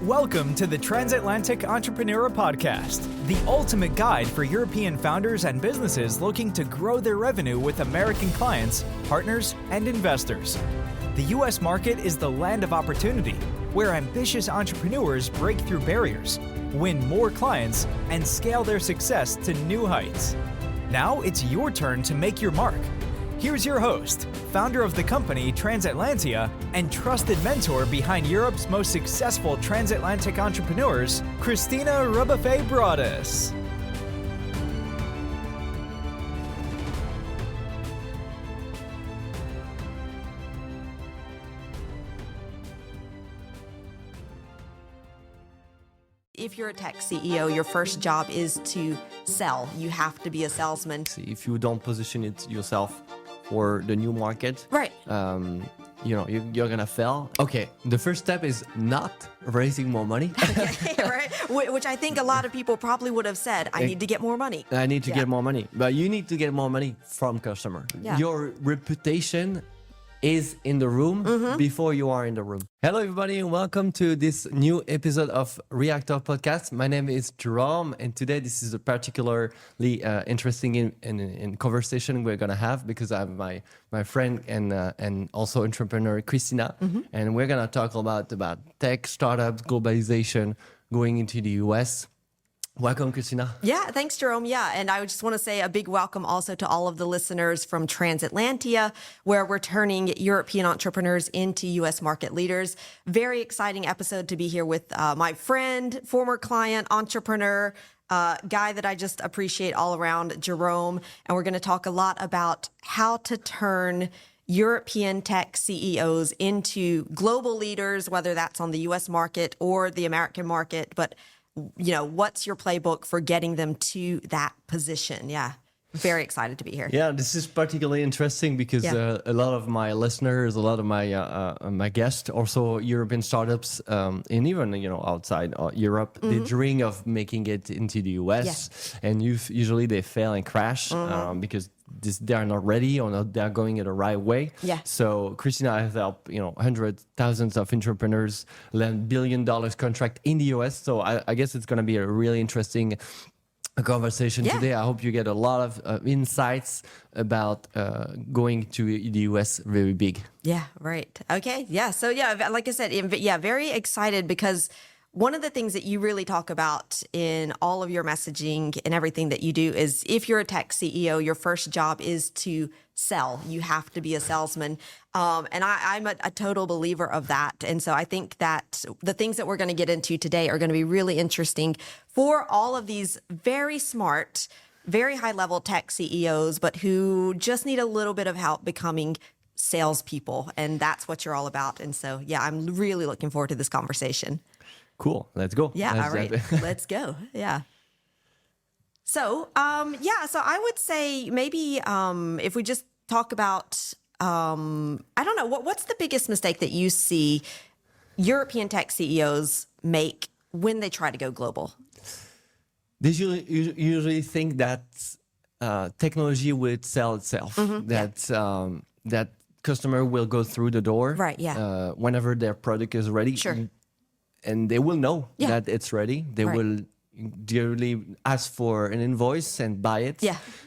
Welcome to the Transatlantic Entrepreneur Podcast, the ultimate guide for European founders and businesses looking to grow their revenue with American clients, partners, and investors. The U.S. market is the land of opportunity, where ambitious entrepreneurs break through barriers, win more clients, and scale their success to new heights. Now it's your turn to make your mark. Here's your host, founder of the company Transatlantia and trusted mentor behind Europe's most successful transatlantic entrepreneurs, Christina Rebuffet-Broadus. If you're a tech CEO, your first job is to sell. You have to be a salesman. If you don't position it yourself for the new market, Right. You're gonna fail. Okay, the first step is not raising more money. Right? Which I think a lot of people probably would have said, I need to get more money. I need to get more money, but you need to get more money from customer. Yeah. Your reputation is in the room before you are in the room. Hello, everybody, and welcome to this new episode of Reactor Podcast. My name is Jerome, and today this is a particularly interesting in conversation we're gonna have because I have my friend and also entrepreneur Christina, and we're gonna talk about tech, startups, globalization, going into the US. Welcome, Christina. Yeah, thanks, Jerome. Yeah, and I just want to say a big welcome also to all of the listeners from Transatlantia, where we're turning European entrepreneurs into U.S. market leaders. Very exciting episode to be here with my friend, former client, entrepreneur, guy that I just appreciate all around, Jerome. And we're going to talk a lot about how to turn European tech CEOs into global leaders, whether that's on the U.S. market or the American market, but what's your playbook for getting them to that position? Yeah. Very excited to be here. Yeah, this is particularly interesting because a lot of my listeners, a lot of my my guests, also European startups, and even outside Europe, they dream of making it into the US, and usually they fail and crash because they are not ready or not they're going it the right way. Yeah. So Christina has helped hundreds, thousands of entrepreneurs land $1 billion contract in the US. So I guess it's going to be a really interesting conversation today. I hope you get a lot of insights about going to the US very big. Yeah, right. Okay. Yeah. So like I said, very excited because one of the things that you really talk about in all of your messaging and everything that you do is if you're a tech CEO, your first job is to sell. You have to be a salesman. And I'm a total believer of that. And so I think that the things that we're going to get into today are going to be really interesting for all of these very smart, very high level tech CEOs, but who just need a little bit of help becoming salespeople. And that's what you're all about. And so, I'm really looking forward to this conversation. Cool. Let's go. Yeah. All right. Let's go. Yeah. So, so I would say maybe if we just talk about, I don't know, what's the biggest mistake that you see European tech CEOs make when they try to go global? They usually think that technology would sell itself, that customer will go through the door whenever their product is ready. Sure. And they will know that it's ready. They will directly ask for an invoice and buy it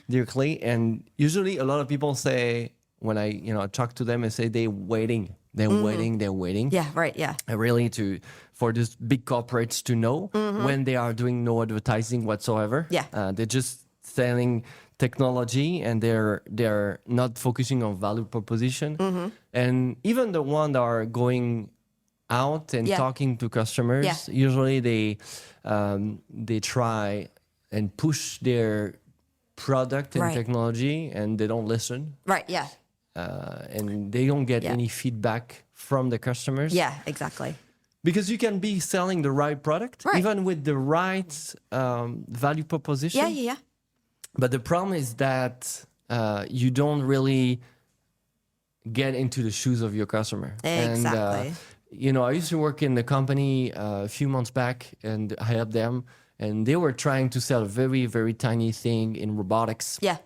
directly. And usually a lot of people say, when I talk to them and say they're waiting. They're waiting. Yeah, right, yeah. And really for these big corporates to know when they are doing no advertising whatsoever. Yeah. They're just selling technology and they're not focusing on value proposition. And even the ones that are going out and talking to customers, usually they try and push their product and technology and they don't listen. Right, yeah. And they don't get any feedback from the customers. Yeah, exactly. Because you can be selling the right product, even with the right value proposition. Yeah. But the problem is that you don't really get into the shoes of your customer. Exactly. And, I used to work in the company a few months back and I helped them. And they were trying to sell a very, very tiny thing in robotics. Yeah.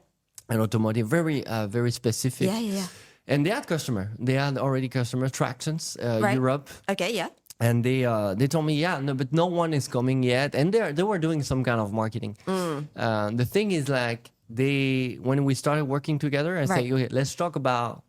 And automotive, very, very specific. Yeah. And they had already customer tractions, Right. Europe. Okay, yeah. And they told me, yeah, no, but no one is coming yet. And they were doing some kind of marketing. The thing is, like, when we started working together, I said, okay, let's talk about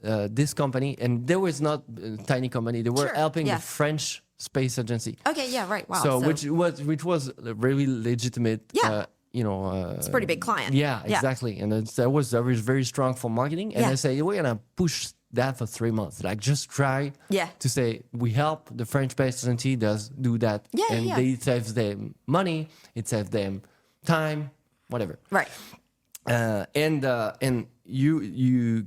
this company. And there was not a tiny company. They were helping the French space agency. Okay, yeah, right. Wow. So which was a really legitimate. Yeah. It's a pretty big client. Yeah, exactly. And that was very strong for marketing. And I say, we're gonna push that for 3 months. Like, just try to say, we help the French space agency do that. It saves them money, it saves them time, whatever. Right. And you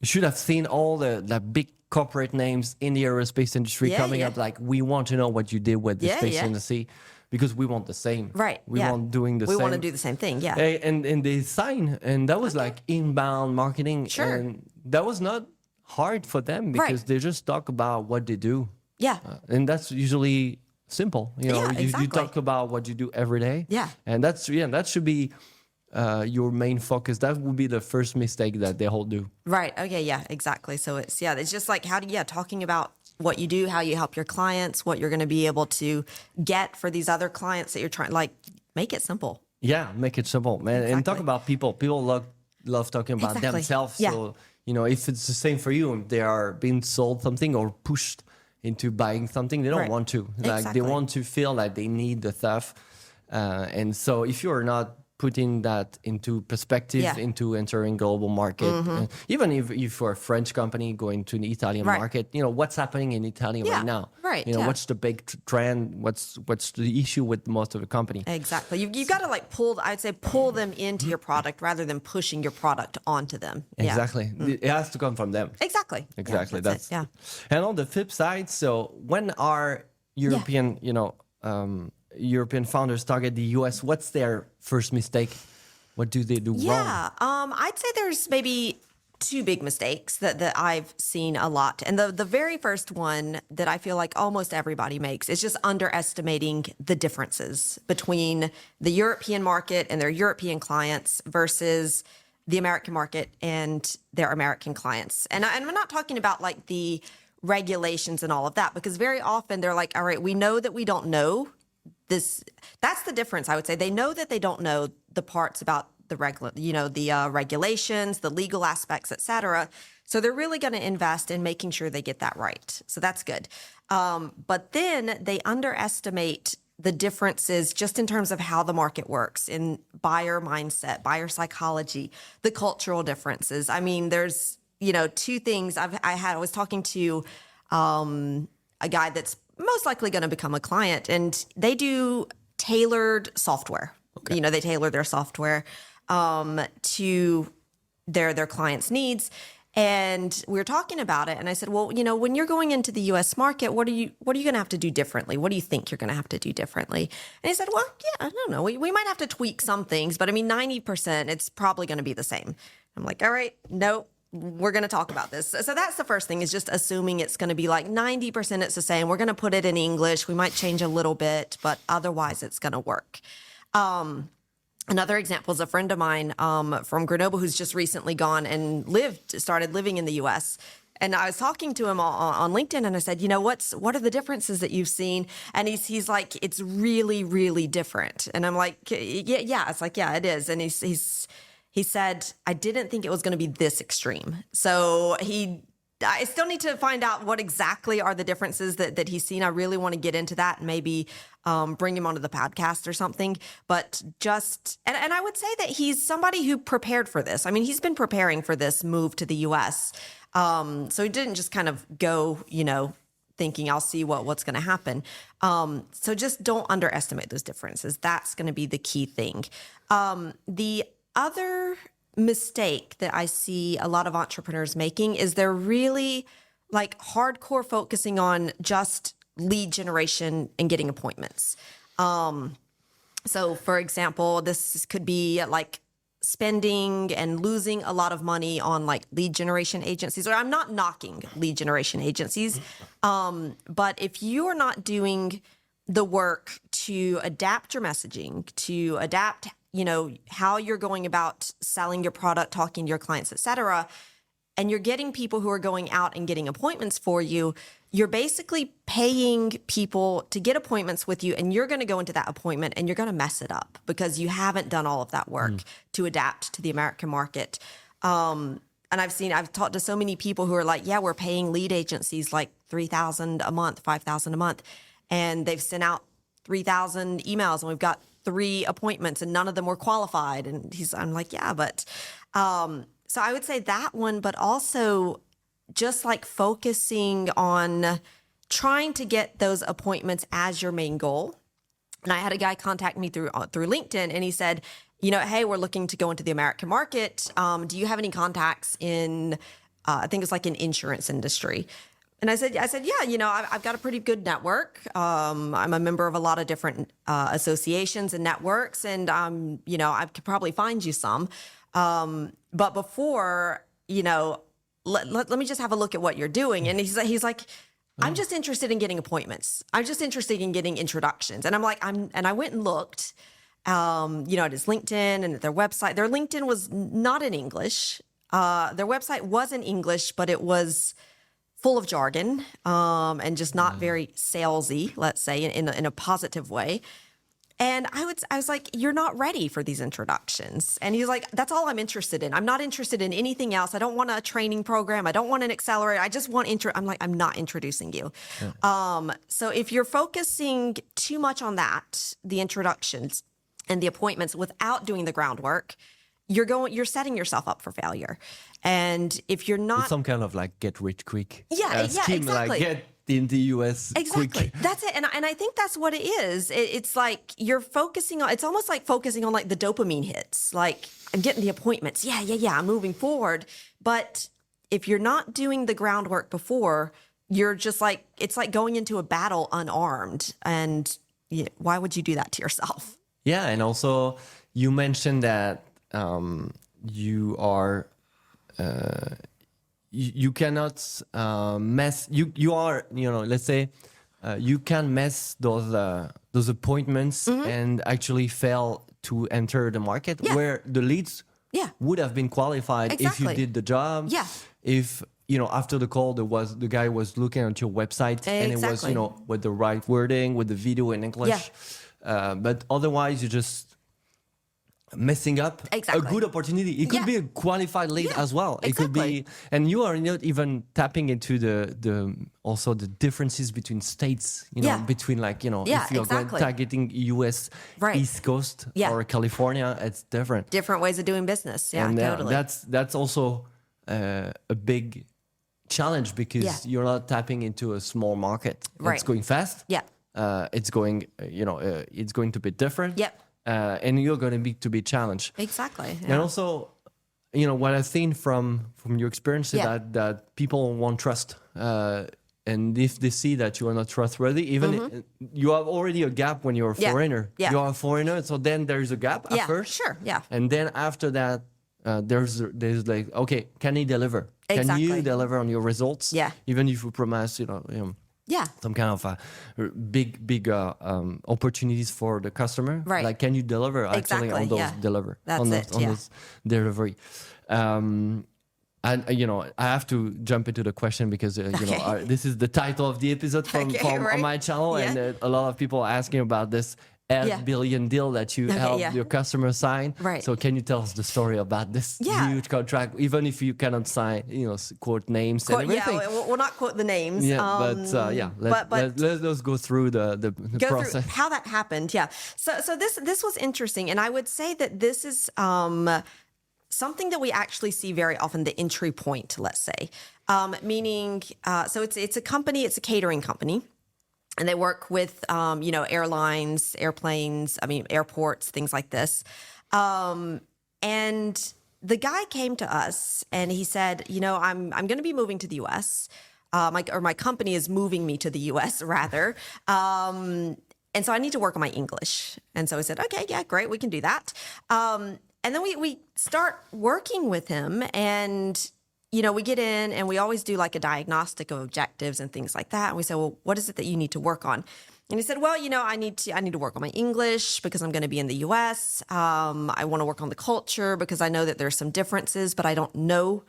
should have seen all the big corporate names in the aerospace industry coming up, like, we want to know what you did with the space industry, because we want the same. Right. We want doing the same. We want to do the same thing. Yeah. And they sign, and that was like inbound marketing. Sure. And that was not hard for them, because they just talk about what they do. Yeah. And that's usually simple. You talk about what you do every day. Yeah. And that should be your main focus. That would be the first mistake that they all do. Right. Okay. Yeah, exactly. So it's just like talking about what you do, how you help your clients, what you're going to be able to get for these other clients that you're trying, like, make it simple. Yeah. Make it simple, man. Exactly. And talk about people. People love talking about themselves. Yeah. So, if it's the same for you, and they are being sold something or pushed into buying something, they don't want to. Like, they want to feel like they need the stuff. And so if you're not putting that into perspective, into entering global market, even if you're a French company going to the Italian market, what's happening in Italy right now? Right. What's the big trend? What's the issue with most of the company? Exactly. You've got to, like, pull them into your product rather than pushing your product onto them. Exactly. It has to come from them. Exactly. That's And on the flip side, so when our European, European founders target the US, what's their first mistake? What do they do wrong? Yeah, I'd say there's maybe two big mistakes that I've seen a lot. And the very first one that I feel like almost everybody makes is just underestimating the differences between the European market and their European clients versus the American market and their American clients. And I'm not talking about, like, the regulations and all of that, because very often they're like, all right, we know that we don't know this. That's the difference, I would say. They know that they don't know the parts about the regulations, the legal aspects, et cetera. So they're really going to invest in making sure they get that right. So that's good. But then they underestimate the differences just in terms of how the market works, in buyer mindset, buyer psychology, the cultural differences. I mean, there's, two things I was talking to a guy that's most likely going to become a client, and they do tailored software. Okay. They tailor their software to their clients' needs. And we were talking about it, and I said, well, when you're going into the U.S. market, what are you going to have to do differently? What do you think you're going to have to do differently? And he said, well, yeah, I don't know. We might have to tweak some things, but I mean, 90%, it's probably going to be the same. I'm like, all right, no, we're going to talk about this. So that's the first thing, is just assuming it's going to be like 90% it's the same. We're going to put it in English. We might change a little bit, but otherwise it's going to work. Another example is a friend of mine from Grenoble who's just recently gone and started living in the U.S. And I was talking to him on LinkedIn, and I said, what are the differences that you've seen? And he's like, it's really, really different. And I'm like, yeah. It's like, yeah, it is. And he said, I didn't think it was going to be this extreme. So I still need to find out what exactly are the differences that he's seen. I really want to get into that and maybe bring him onto the podcast or something. But and I would say that he's somebody who prepared for this. I mean, he's been preparing for this move to the U.S. So he didn't just kind of go, thinking I'll see what's going to happen. So just don't underestimate those differences. That's going to be the key thing. The other mistake that I see a lot of entrepreneurs making is they're really, like, hardcore focusing on just lead generation and getting appointments. So for example, this could be like spending and losing a lot of money on, like, lead generation agencies. Or I'm not knocking lead generation agencies, but if you are not doing the work to adapt your messaging, to adapt how you're going about selling your product, talking to your clients, et cetera, and you're getting people who are going out and getting appointments for you, you're basically paying people to get appointments with you, and you're going to go into that appointment and you're going to mess it up because you haven't done all of that work to adapt to the American market. And I've talked to so many people who are like, yeah, we're paying lead agencies like $3,000 a month, $5,000 a month. And they've sent out 3,000 emails and we've got 3 appointments and none of them were qualified. And I'm like, yeah, but, so I would say that one, but also just like focusing on trying to get those appointments as your main goal. And I had a guy contact me through LinkedIn, and he said, hey, we're looking to go into the American market. Do you have any contacts in, I think it's like an insurance industry? And I said, yeah, I've got a pretty good network. I'm a member of a lot of different associations and networks, and I could probably find you some. But before, let me just have a look at what you're doing. And he's like, I'm just interested in getting appointments. I'm just interested in getting introductions. And I'm like, and I went and looked, at his LinkedIn and at their website. Their LinkedIn was not in English. Their website was in English, but it was full of jargon, and just not very salesy, let's say, in a positive way. And I was like, you're not ready for these introductions. And he's like, that's all I'm interested in. I'm not interested in anything else. I don't want a training program. I don't want an accelerator. I just want I'm like, I'm not introducing you. Yeah. So if you're focusing too much on that, the introductions and the appointments without doing the groundwork, you're setting yourself up for failure. And if you're not, it's some kind of like get rich quick exactly. scheme, like get in the US exactly quick. That's it. And I think that's what it is. It's like you're focusing on, it's almost like focusing on like the dopamine hits, like I'm getting the appointments, I'm moving forward. But if you're not doing the groundwork before, you're just like, it's like going into a battle unarmed. And why would you do that to yourself? Yeah. And also you mentioned that you are you cannot mess you are let's say you can mess those appointments and actually fail to enter the market where the leads would have been qualified if you did the job. If after the call the guy was looking at your website and it was with the right wording, with the video in English, but otherwise you just messing up a good opportunity. It could be a qualified lead as well. It could be, and you are not even tapping into the also the differences between states. Between like if you're going targeting US East Coast or California, it's different. Different ways of doing business. Yeah, and, totally. That's also a big challenge because you're not tapping into a small market. Right. It's going fast. Yeah. It's going. It's going to be different. Yep. And you're going to be challenged. Exactly. Yeah. And also, what I've seen from your experience is that people want trust. And if they see that you are not trustworthy, even you have already a gap when you're a foreigner. Yeah. You are a foreigner, so then there's a gap at first. Sure. Yeah. And then after that, there's like, okay, can he deliver? Exactly. Can you deliver on your results? Yeah. Even if you promise, some kind of big opportunities for the customer. Right. Like, can you deliver actually on those those delivery? And I have to jump into the question because this is the title of the episode from on my channel, and a lot of people are asking about this billion deal that you helped your customer sign. Right. So can you tell us the story about this huge contract, even if you cannot sign, quote names and everything? Yeah, we'll not quote the names. Let's go through the process. Through how that happened. Yeah. So this was interesting, and I would say that this is something that we actually see very often, the entry point, let's say, meaning so it's a company, it's a catering company. And they work with, airlines, airplanes, airports, things like this. And the guy came to us and he said, I'm going to be moving to the U.S. My company is moving me to the U.S. rather. And so I need to work on my English. And so I said, okay, yeah, great, we can do that. And then we start working with him, and we get in and we always do like a diagnostic of objectives and things like that. And we say, well, what is it that you need to work on? And he said, well, I need to work on my English because I'm going to be in the US. I want to work on the culture because I know that there's some differences, but I don't know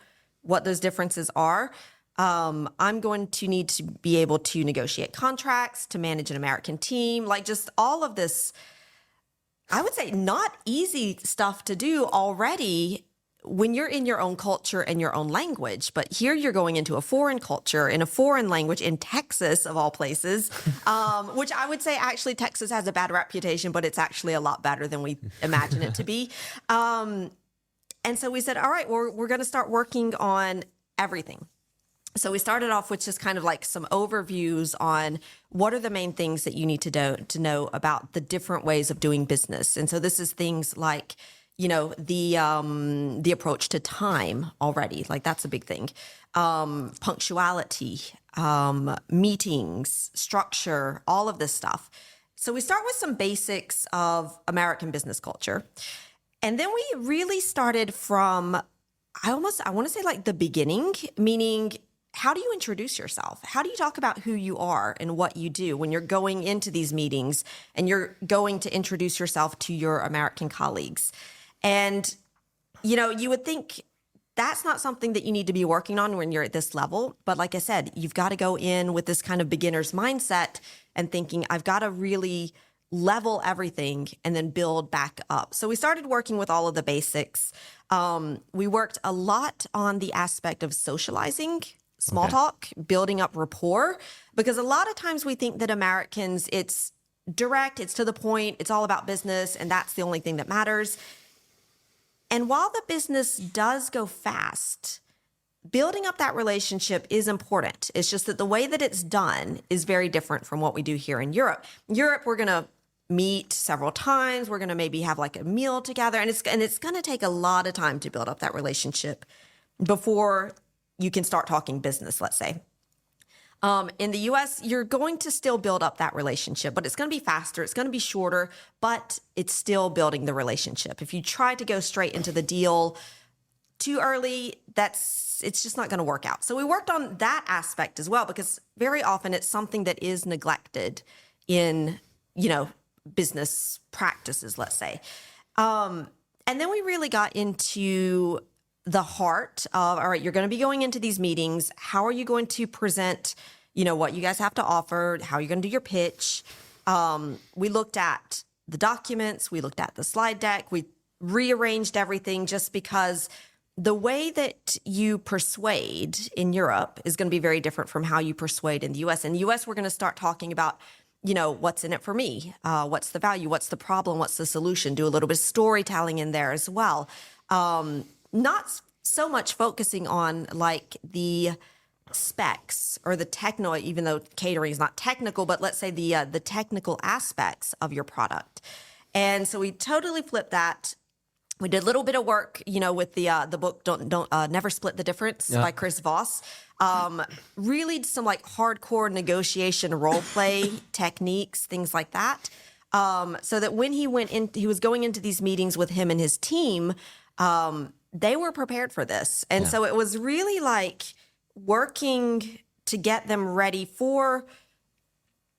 what those differences are. I'm going to need to be able to negotiate contracts, to manage an American team, like just all of this, I would say not easy stuff to do already when you're in your own culture and your own language. But here you're going into a foreign culture in a foreign language in Texas, of all places, which I would say actually Texas has a bad reputation, but it's actually a lot better than we imagine it to be. And so we said, all right, well, we're going to start working on everything. So we started off with just kind of like some overviews on what are the main things that you need to know about the different ways of doing business. And so this is things like, the approach to time already, like that's a big thing. Punctuality, meetings, structure, all of this stuff. So we start with some basics of American business culture. And then we really started from, I want to say like the beginning, meaning how do you introduce yourself? How do you talk about who you are and what you do when you're going into these meetings and you're going to introduce yourself to your American colleagues? And, you would think that's not something that you need to be working on when you're at this level. But like I said, you've got to go in with this kind of beginner's mindset and thinking, I've got to really level everything and then build back up. So we started working with all of the basics. We worked a lot on the aspect of socializing, small talk, building up rapport, because a lot of times we think that Americans, it's direct, it's to the point, it's all about business, and that's the only thing that matters. And while the business does go fast, building up that relationship is important. It's just that the way that it's done is very different from what we do here in Europe. In Europe, we're going to meet several times. We're going to maybe have like a meal together, and it's going to take a lot of time to build up that relationship before you can start talking business, let's say. In the US, you're going to still build up that relationship, but it's going to be faster. It's going to be shorter, but it's still building the relationship. If you try to go straight into the deal too early, it's just not going to work out. So we worked on that aspect as well, because very often it's something that is neglected in, business practices, let's say. And then we really got into the heart of, all right, you're going to be going into these meetings. How are you going to present, what you guys have to offer? How are you going to do your pitch? We looked at the documents. We looked at the slide deck. We rearranged everything just because the way that you persuade in Europe is going to be very different from how you persuade in the US. In the US, we're going to start talking about, what's in it for me? What's the value? What's the problem? What's the solution? Do a little bit of storytelling in there as well. Not so much focusing on like the specs or the techno, even though catering is not technical, but let's say the technical aspects of your product. And so we totally flipped that. We did a little bit of work, with the book Don't Never Split the Difference by Chris Voss. Really some like hardcore negotiation role play techniques, things like that. So that when he was going into these meetings with him and his team, they were prepared for this. And so it was really like working to get them ready for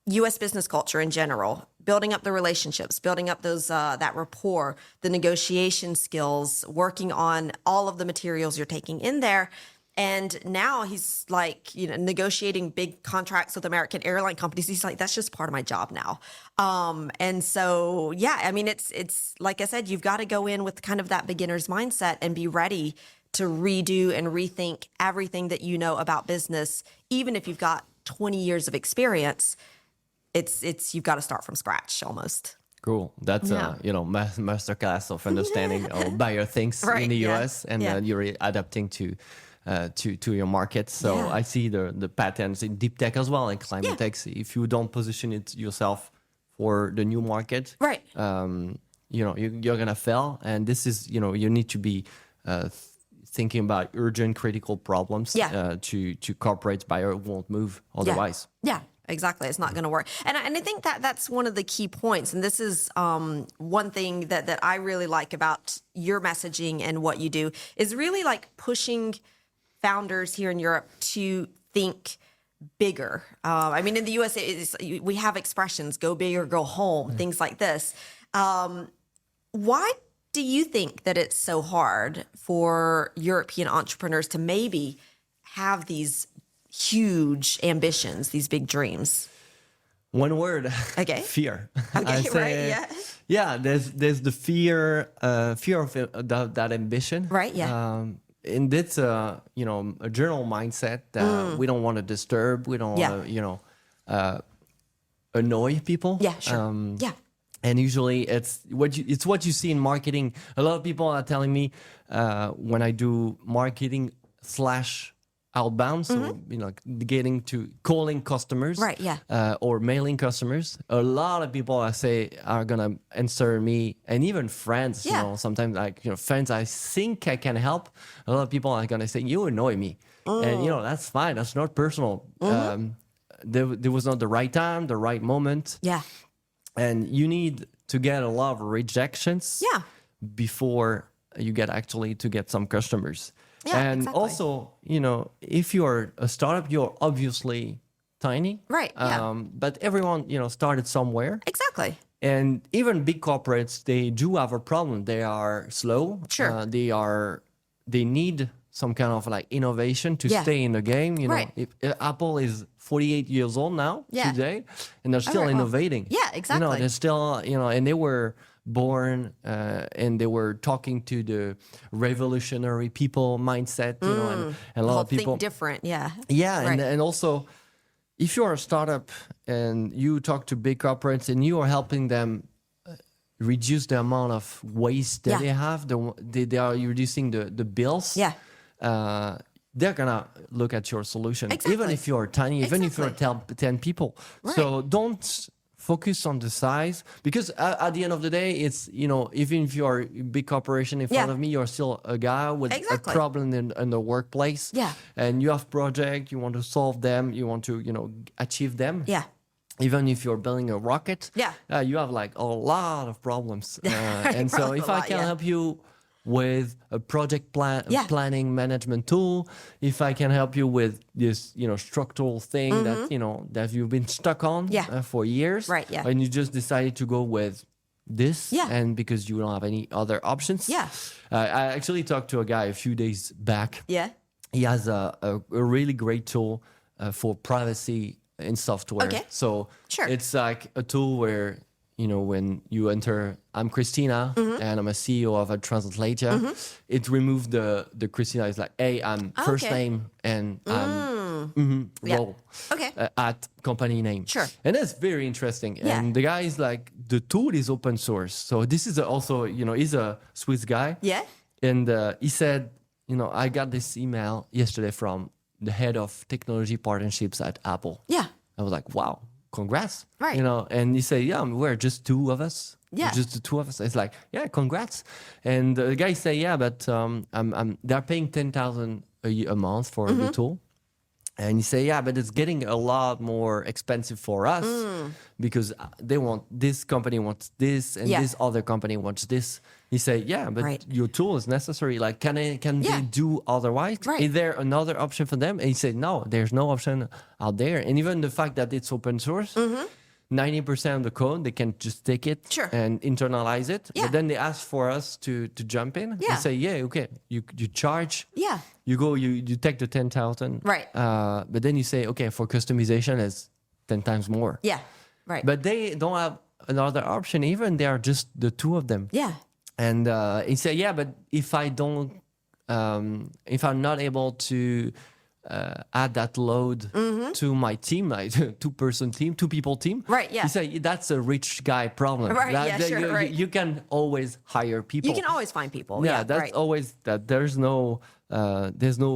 U.S. business culture in general, building up the relationships, building up those that rapport, the negotiation skills, working on all of the materials you're taking in there. And now he's like, negotiating big contracts with American airline companies. He's like, that's just part of my job now. And so, it's like I said, you've got to go in with kind of that beginner's mindset and be ready to redo and rethink everything that you know about business. Even if you've got 20 years of experience, you've got to start from scratch almost. Cool. That's masterclass of understanding or buyer things in the US, and you're adapting to your market. So I see the patterns in deep tech as well, and climate tech. If you don't position it yourself for the new market, right? You're gonna fail. And this is, you need to be thinking about urgent, critical problems. To corporate buyer won't move otherwise. Yeah. Exactly. It's not going to work. And I think that's one of the key points. And this is one thing that I really like about your messaging and what you do is really like pushing founders here in Europe to think bigger. In the US, we have expressions, go big or go home, things like this. Why do you think that it's so hard for European entrepreneurs to maybe have these huge ambitions, these big dreams? One word. Okay. Fear. Okay, I say, right, yeah. Yeah, there's the fear of that ambition. Right, yeah. And it's a general mindset that we don't want to disturb. We don't want to, annoy people. Yeah, sure. Yeah. And usually it's what you see in marketing. A lot of people are telling me when I do marketing / outbound, so getting to calling customers, Right, yeah. Or mailing customers. A lot of people are gonna answer me, and even friends. Yeah. Sometimes friends I think I can help. A lot of people are gonna say you annoy me, and that's fine. That's not personal. There was not the right time, the right moment. Yeah. And you need to get a lot of rejections Yeah. before you get some customers. Yeah, And exactly. also, if you're a startup, you're obviously tiny. Right, yeah. But everyone, started somewhere. Exactly. And even big corporates, they do have a problem. They are slow. Sure. They need some kind of like innovation to Yeah. stay in the game. Right. If Apple is 48 years old now Yeah. today, and they're still right, wow. innovating. Yeah, exactly. They're still, and they were born and they were talking to the revolutionary people mindset, and a lot Whole of people think different. Yeah. yeah, Right. and also, if you're a startup and you talk to big corporates and you are helping them reduce the amount of waste that Yeah. they have, they are reducing the bills. Yeah. They're gonna look at your solution, even Exactly. if you're tiny, even if you're 10 people. So don't focus on the size, because at the end of the day, it's even if you're a big corporation in front Yeah. of me, you're still a guy with Exactly. a problem in the workplace. Yeah. And you have projects, you want to solve them, you want to achieve them. Yeah. Even if you're building a rocket, Yeah. you have like a lot of problems. And so Probably if a I lot, can yeah. help you with a project Yeah. planning management tool, if I can help you with this structural thing that you've been stuck on Mm-hmm. Yeah. for years, Right, yeah. and you just decided to go with this, Yeah. and because you don't have any other options. Yeah. I actually talked to a guy a few days back. Yeah. He has a really great tool for privacy in software. Okay. So Sure. it's like a tool where, when you enter, I'm Christina Mm-hmm. and I'm a CEO of a translator, it removes the Christina. It's like, hey, I'm first okay. name and I'm Yeah. role Okay. at company name. Sure. And that's very interesting. Yeah. And the guy is like, the tool is open source. So this is also, he's a Swiss guy. Yeah. And he said, I got this email yesterday from the head of technology partnerships at Apple. Yeah. I was like, wow, congrats. Right. And he said, yeah, we're just two of us. Yeah. Just the two of us. It's like, yeah, congrats. And the guy said, yeah, but they're paying 10,000 a month for Mm-hmm. the tool. And he said, yeah, but it's getting a lot more expensive for us because this company wants this and Yeah. this other company wants this. He said, yeah, but Right. your tool is necessary. Like, can Yeah. they do otherwise? Right. Is there another option for them? And he said, no, there's no option out there. And even the fact that it's open source, 90% of the code, they can just take it Sure. and internalize it. Yeah. But then they ask for us to jump in Yeah. and say, yeah, okay, you charge. Yeah. You go, you take the 10,000. Right. But then you say, okay, for customization, it's 10 times more. Yeah. Right. But they don't have another option. Even they are just the two of them. yeah. And he said, yeah, but if I don't, if I'm not able to add that load to my team, like 2-person team, 2-people team. Right, yeah. He said, that's a rich guy problem. Right, yeah, sure, you, right. you can always hire people. You can always find people. Yeah, Yeah. that's right. always that. There's no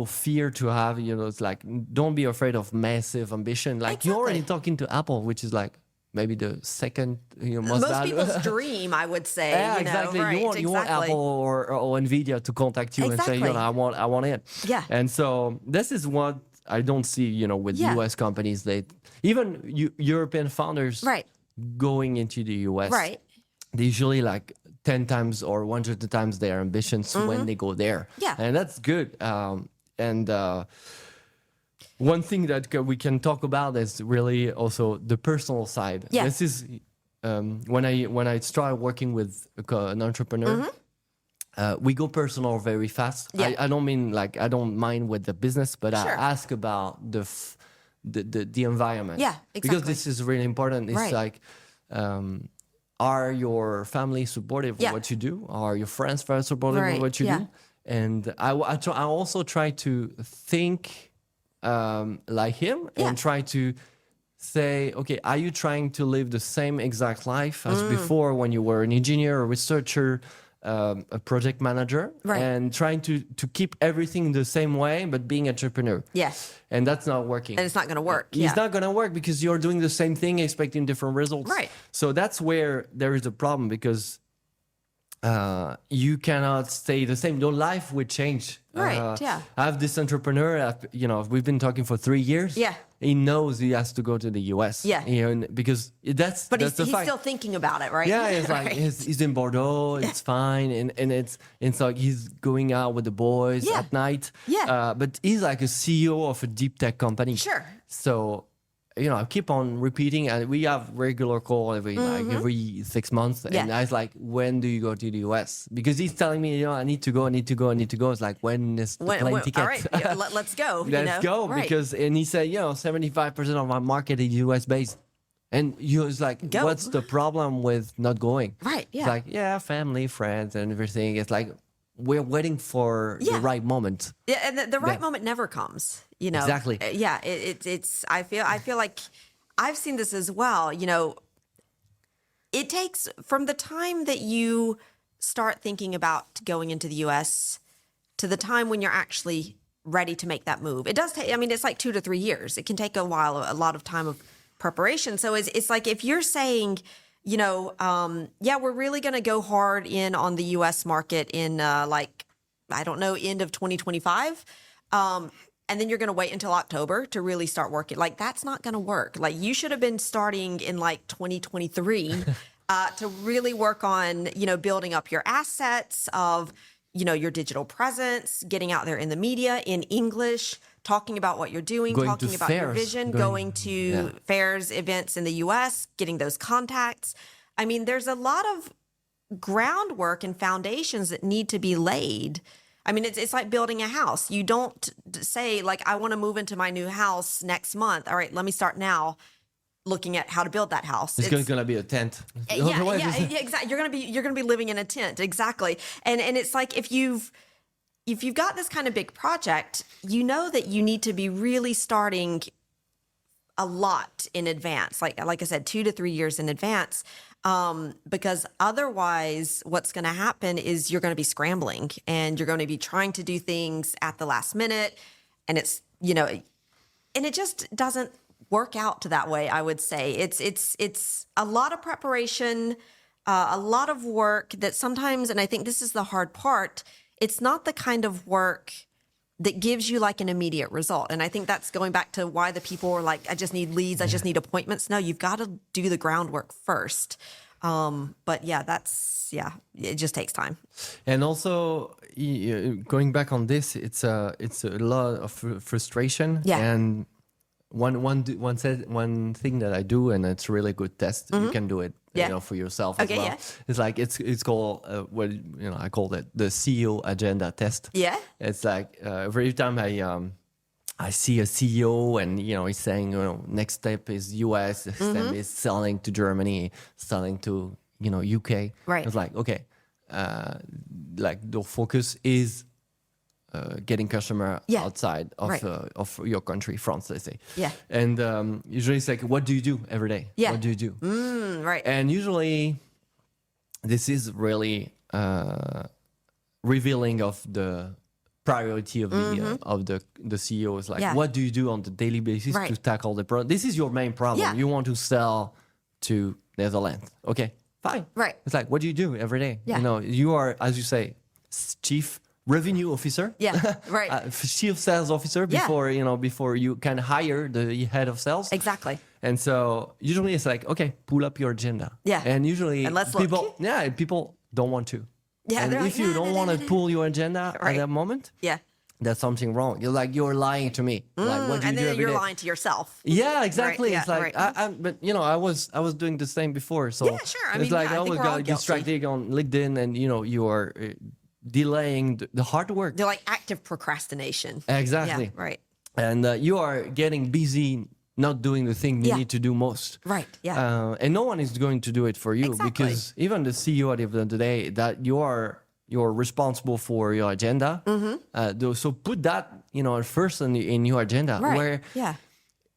fear to have. It's like, don't be afraid of massive ambition. Like you're already Exactly. talking to Apple, which is like maybe the second most Most valuable. people's dream, I would say. Yeah, you know, exactly. Right, You want exactly. Apple or Nvidia to contact you and say, Exactly. I want it. Yeah. And so this is what I don't see, with Yeah. US companies. Even European founders Right. going into the US. Right. They usually like 10 times or 100 times their ambitions when they go there. Yeah. And that's good. One thing that we can talk about is really also the personal side. Yeah. This is when I started working with an entrepreneur, we go personal very fast. Yeah. I don't mean like I don't mind with the business, but Sure. I ask about the environment. Yeah, Because exactly. this is really important. It's Right. like, are your family supportive Yeah. of what you do? Are your friends very supportive Right, of what you yeah. do? And I also try to think like him Yeah. and try to say, okay, are you trying to live the same exact life as before when you were an engineer, a researcher, a project manager, Right. and trying to keep everything the same way, but being entrepreneur. Yes. And that's not working. And it's not going to work. It's Yeah. not going to work because you're doing the same thing, expecting different results. Right. So that's where there is a problem because you cannot stay the same. Your life would change. Right, yeah. I have this entrepreneur. We've been talking for 3 years. Yeah. He knows he has to go to the US. Yeah. Because that's But that's he's the fact. still thinking about it, right? Yeah, it's like Right. he's in Bordeaux. It's fine, and it's like he's going out with the boys Yeah. at night. Yeah. But he's like a CEO of a deep tech company. Sure. So, I keep on repeating, and we have regular call every 6 months. And Yeah. I was like, when do you go to the US? Because he's telling me, I need to go. It's like, when is the plane ticket? All right, yeah, let's go. Let's go. Right. And he said, 75% of my market is US based. And you was like, Go. what's the problem with not going? Right, It's yeah. like, family, friends, and everything. It's like, we're waiting for the Yeah. right moment. Yeah, and the right Yeah. moment never comes. Exactly. Yeah, it's. I feel like I've seen this as well. It takes from the time that you start thinking about going into the U.S. to the time when you're actually ready to make that move. It does take. I mean, it's like 2 to 3 years. It can take a while, a lot of time of preparation. So it's like if you're saying, we're really going to go hard in on the U.S. market in end of 2025. And then you're going to wait until October to really start working. Like, that's not going to work. Like, you should have been starting in 2023 to really work on, building up your assets of, your digital presence, getting out there in the media in English, talking about what you're doing, Going talking to about your fairs, vision, going- going to fairs, events in the US, getting those contacts. I mean, there's a lot of groundwork and foundations that need to be laid. I mean, it's like building a house. You don't say, like, I want to move into my new house next month. All right, let me start now looking at how to build that house. It's going to be a tent. Yeah, exactly. You're gonna be living in a tent, exactly. And it's like if you've got this kind of big project, that you need to be really starting a lot in advance, like I said, 2 to 3 years in advance. Because otherwise what's going to happen is you're going to be scrambling and you're going to be trying to do things at the last minute. And it's, and it just doesn't work out to that way. I would say it's a lot of preparation, a lot of work that sometimes, and I think this is the hard part, it's not the kind of work that gives you like an immediate result. And I think that's going back to why the people were like, I just need leads, I just need appointments. No, you've got to do the groundwork first. But it just takes time. And also, going back on this, it's a lot of frustration. Yeah. And one thing that I do, and it's a really good test. You can do it, for yourself as Okay, well. yeah. It's like it's called I call it the CEO agenda test. Yeah. It's like every time I see a CEO and he's saying next step is US, next step is selling to Germany, selling to UK. Right. It's like, okay, like the focus is getting customer outside of Right. Of your country, France, let's say. Yeah. And usually it's like, what do you do every day? Yeah. What do you do? Right. And usually this is really revealing of the priority of the CEO. Is like, Yeah. what do you do on the daily basis Right. to tackle the problem? This is your main problem. Yeah. You want to sell to Netherlands. Okay, fine. Right. It's like, what do you do every day? Yeah. You are, as you say, chief revenue officer. Yeah, right. Chief sales officer before you can hire the head of sales. Exactly. And so usually it's like, okay, pull up your agenda. Yeah. And usually And let's look. people don't want to. Yeah, And they're if like, you "Nah, don't nah, want nah, to nah." pull your agenda at Right. that moment, Yeah. that's something wrong. You're lying to me. Like, what do you And do then every you're day? lying to yourself. Yeah, exactly. Right, It's yeah, like, right. but I was doing the same before. So Yeah, sure. I it's mean, like yeah, I I think always we're all got guilty. distracted on LinkedIn, and you are delaying the hard work. They're like active procrastination. Exactly. Yeah, right. And you are getting busy not doing the thing you need to do most. Right. Yeah. And no one is going to do it for you Exactly. because even the CEO at the end of the day, that you're responsible for your agenda. So put that, first in your agenda. Right. Where,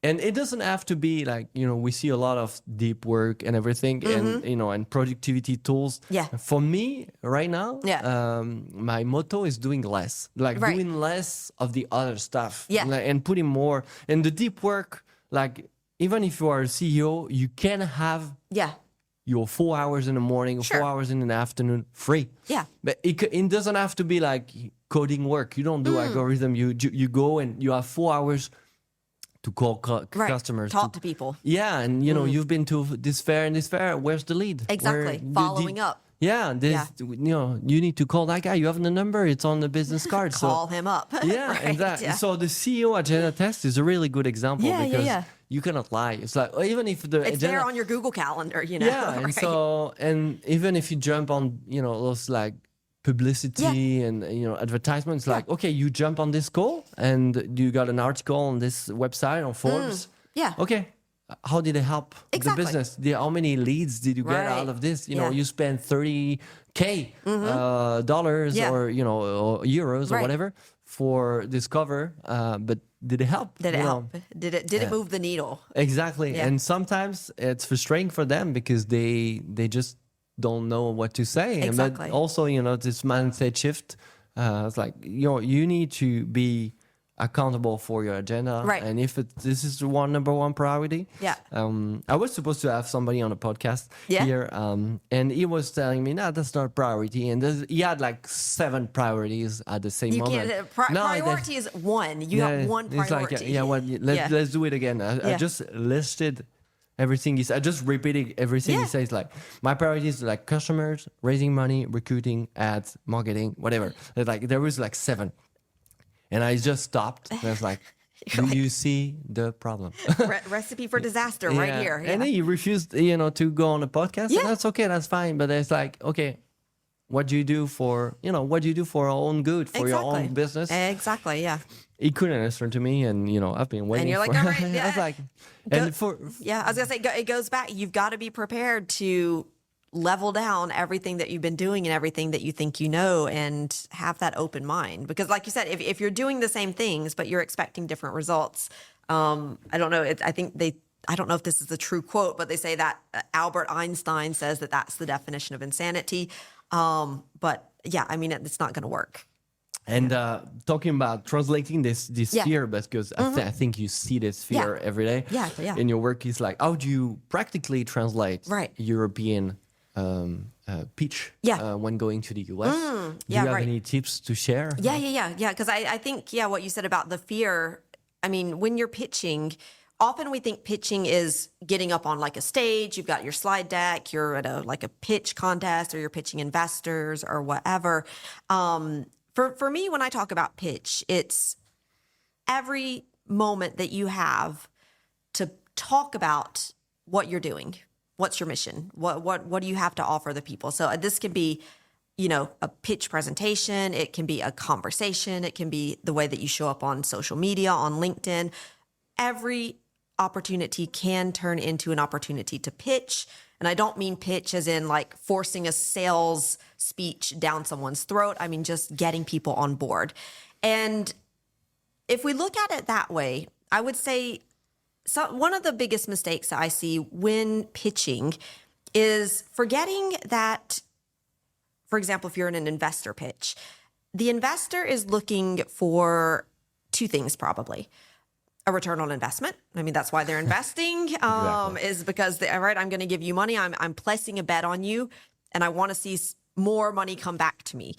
and it doesn't have to be like, we see a lot of deep work and everything and, and productivity tools. Yeah. For me right now, Yeah. my motto is doing less, like Right. doing less of the other stuff. Yeah. And putting more. And the deep work, like even if you are a CEO, you can have your 4 hours in the morning, or Sure. 4 hours in the afternoon free. Yeah. But it doesn't have to be like coding work. You don't do algorithm. You go and you have 4 hours to call Right. customers. Talk to people. Yeah, and you've been to this fair and this fair. Where's the lead? Exactly. Following up. Yeah, you need to call that guy. You have the number. It's on the business card. Call him up. Yeah, Right, exactly. yeah. So the CEO agenda test is a really good example because you cannot lie. It's like even if the It's agenda, there on your Google Calendar, yeah, and right? so and even if you jump on those like publicity and advertisements, like okay, you jump on this call and you got an article on this website on Forbes. Yeah. Okay. How did it help Exactly. the business? How many leads did you get Right. out of this? Yeah. You spent $30K dollars Yeah. or or euros or Right. whatever for this cover, but did it help? Did it You know? help? Did it move the needle? Exactly. Yeah. And sometimes it's frustrating for them because they just don't know what to say. Exactly. But also, this mindset shift. It's like you need to be accountable for your agenda, Right. and if this is the number one priority. Yeah. I was supposed to have somebody on the podcast Yeah. here, and he was telling me, no, that's not a priority, and he had like 7 priorities at the same You moment. can't. No, Priority is one. You have one it's priority. Like, let's do it again. I Yeah. just listed everything I just repeated everything he Yeah. says. Like my priorities are like customers, raising money, recruiting, ads, marketing, whatever. Like there was like 7. And I just stopped. And I was like, do you see the problem? Recipe for disaster right Yeah. here. And then he refused, to go on a podcast. Yeah. And that's okay. That's fine. But it's like, okay, what do you do for, what do you do for your own good, for your own business? Exactly. Yeah. He couldn't answer to me. And, I've been waiting And you're like, for all right, I was yeah. like, and for, Yeah. I was gonna say it goes back. You've got to be prepared to level down everything that you've been doing and everything that you think you know and have that open mind. Because like you said, if you're doing the same things, but you're expecting different results, I don't know. I don't know if this is a true quote, but they say that Albert Einstein says that that's the definition of insanity. But yeah, I mean, it's not going to work. And talking about translating this Yeah. fear, because I think you see this fear every day Yeah. in your work, is like, how do you practically translate Right. European pitch when going to the US? Do you have any tips to share? Yeah. Because I think, what you said about the fear, I mean, when you're pitching, often we think pitching is getting up on like a stage, you've got your slide deck, you're at a pitch contest, or you're pitching investors or whatever. For me, when I talk about pitch, it's every moment that you have to talk about what you're doing. What's your mission? What do you have to offer the people? So this can be, a pitch presentation. It can be a conversation. It can be the way that you show up on social media, on LinkedIn. Every opportunity can turn into an opportunity to pitch. And I don't mean pitch as in like forcing a sales speech down someone's throat. I mean just getting people on board. And if we look at it that way, I would say one of the biggest mistakes that I see when pitching is forgetting that, for example, if you're in an investor pitch, the investor is looking for 2 things probably. A return on investment. I mean, that's why they're investing, is because, all right, I'm going to give you money. I'm placing a bet on you, and I want to see more money come back to me.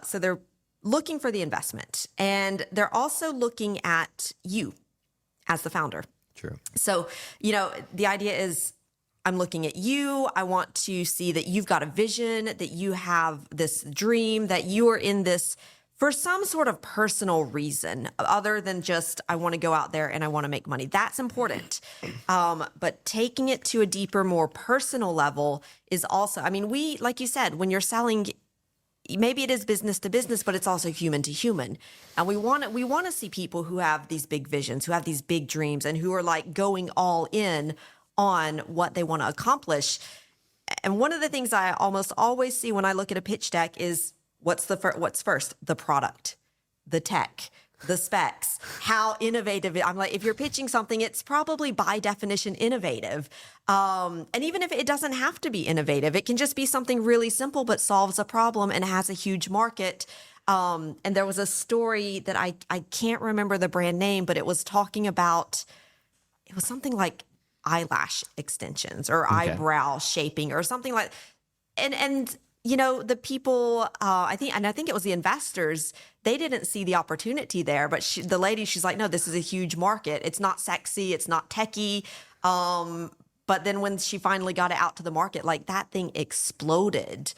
So they're looking for the investment, and they're also looking at you as the founder. True. So, the idea is I'm looking at you. I want to see that you've got a vision, that you have this dream, that you are in this for some sort of personal reason other than just, I want to go out there and I want to make money. That's important. But taking it to a deeper, more personal level is also, I mean, like you said, when you're selling maybe it is business to business, but it's also human to human. And we want to see people who have these big visions, who have these big dreams, and who are like going all in on what they want to accomplish. And one of the things I almost always see when I look at a pitch deck is what's first? The product, the tech, the specs, how innovative. I'm like, if you're pitching something, it's probably by definition innovative. And even if it doesn't have to be innovative, it can just be something really simple, but solves a problem and has a huge market. And there was a story that I can't remember the brand name, but it was talking about, it was something like eyelash extensions or eyebrow shaping or something like, and you know, the people, I think it was the investors, they didn't see the opportunity there, but the lady, she's like, no, this is a huge market. It's not sexy. It's not techie. But then when she finally got it out to the market, like that thing exploded,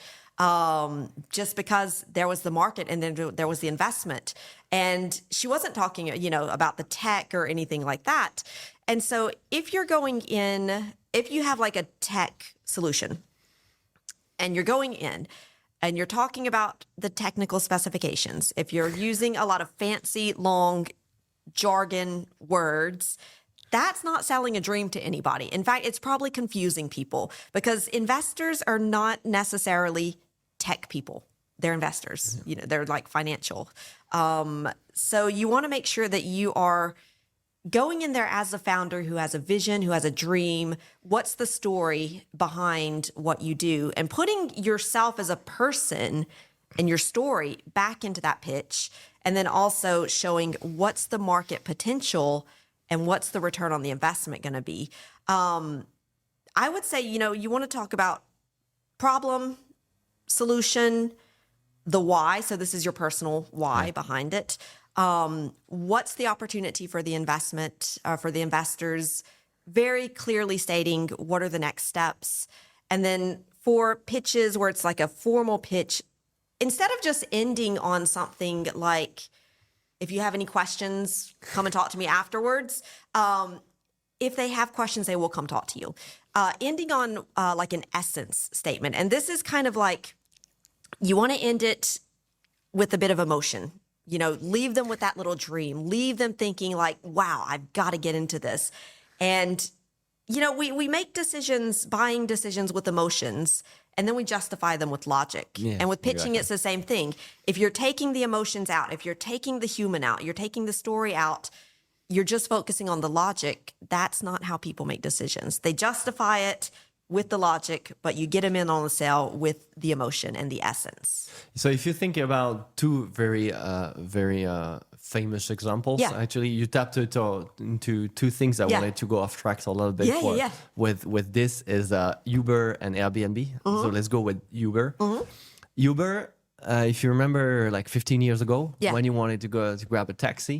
just because there was the market and then there was the investment. And she wasn't talking, you know, about the tech or anything like that. And so if you're going in, if you have like a tech solution, and you're going in and you're talking about the technical specifications, if you're using a lot of fancy, long jargon words, that's not selling a dream to anybody. In fact, it's probably confusing people because investors are not necessarily tech people. They're investors. You know, they're like financial. So you want to make sure that you are going in there as a founder who has a vision, who has a dream. What's the story behind what you do? And putting yourself as a person and your story back into that pitch. And then also showing what's the market potential and what's the return on the investment going to be. I would say, you know, you want to talk about problem, solution, the why. So this is your personal why behind it. What's the opportunity for the investment, for the investors, very clearly stating what are the next steps. And then for pitches where it's like a formal pitch, instead of just ending on something like, if you have any questions, come and talk to me afterwards. If they have questions, they will come talk to you. Ending on like an essence statement. And this is kind of like, you want to end it with a bit of emotion. You know, leave them with that little dream. Leave them thinking like, wow, I've got to get into this. And, you know, we make decisions, buying decisions with emotions, and then we justify them with logic. Yeah, and with pitching, it's the same thing. If you're taking the emotions out, if you're taking the human out, you're taking the story out, you're just focusing on the logic. That's not how people make decisions. They justify it with the logic, but you get them in on the sale with the emotion and the essence. So if you think about two very famous examples, actually you tapped into two things I wanted to go off track a little bit with this is Uber and Airbnb. So let's go with Uber. Uber, if you remember like 15 years ago, when you wanted to go to grab a taxi,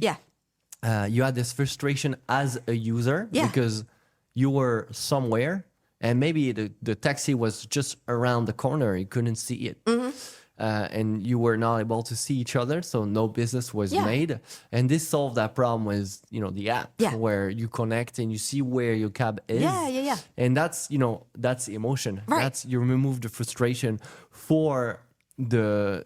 you had this frustration as a user because you were somewhere and maybe the taxi was just around the corner. You couldn't see it. And you were not able to see each other. So no business was made. And this solved that problem with, you know, the app where you connect and you see where your cab is. And that's, you know, that's emotion. Right. That's, you remove the frustration for the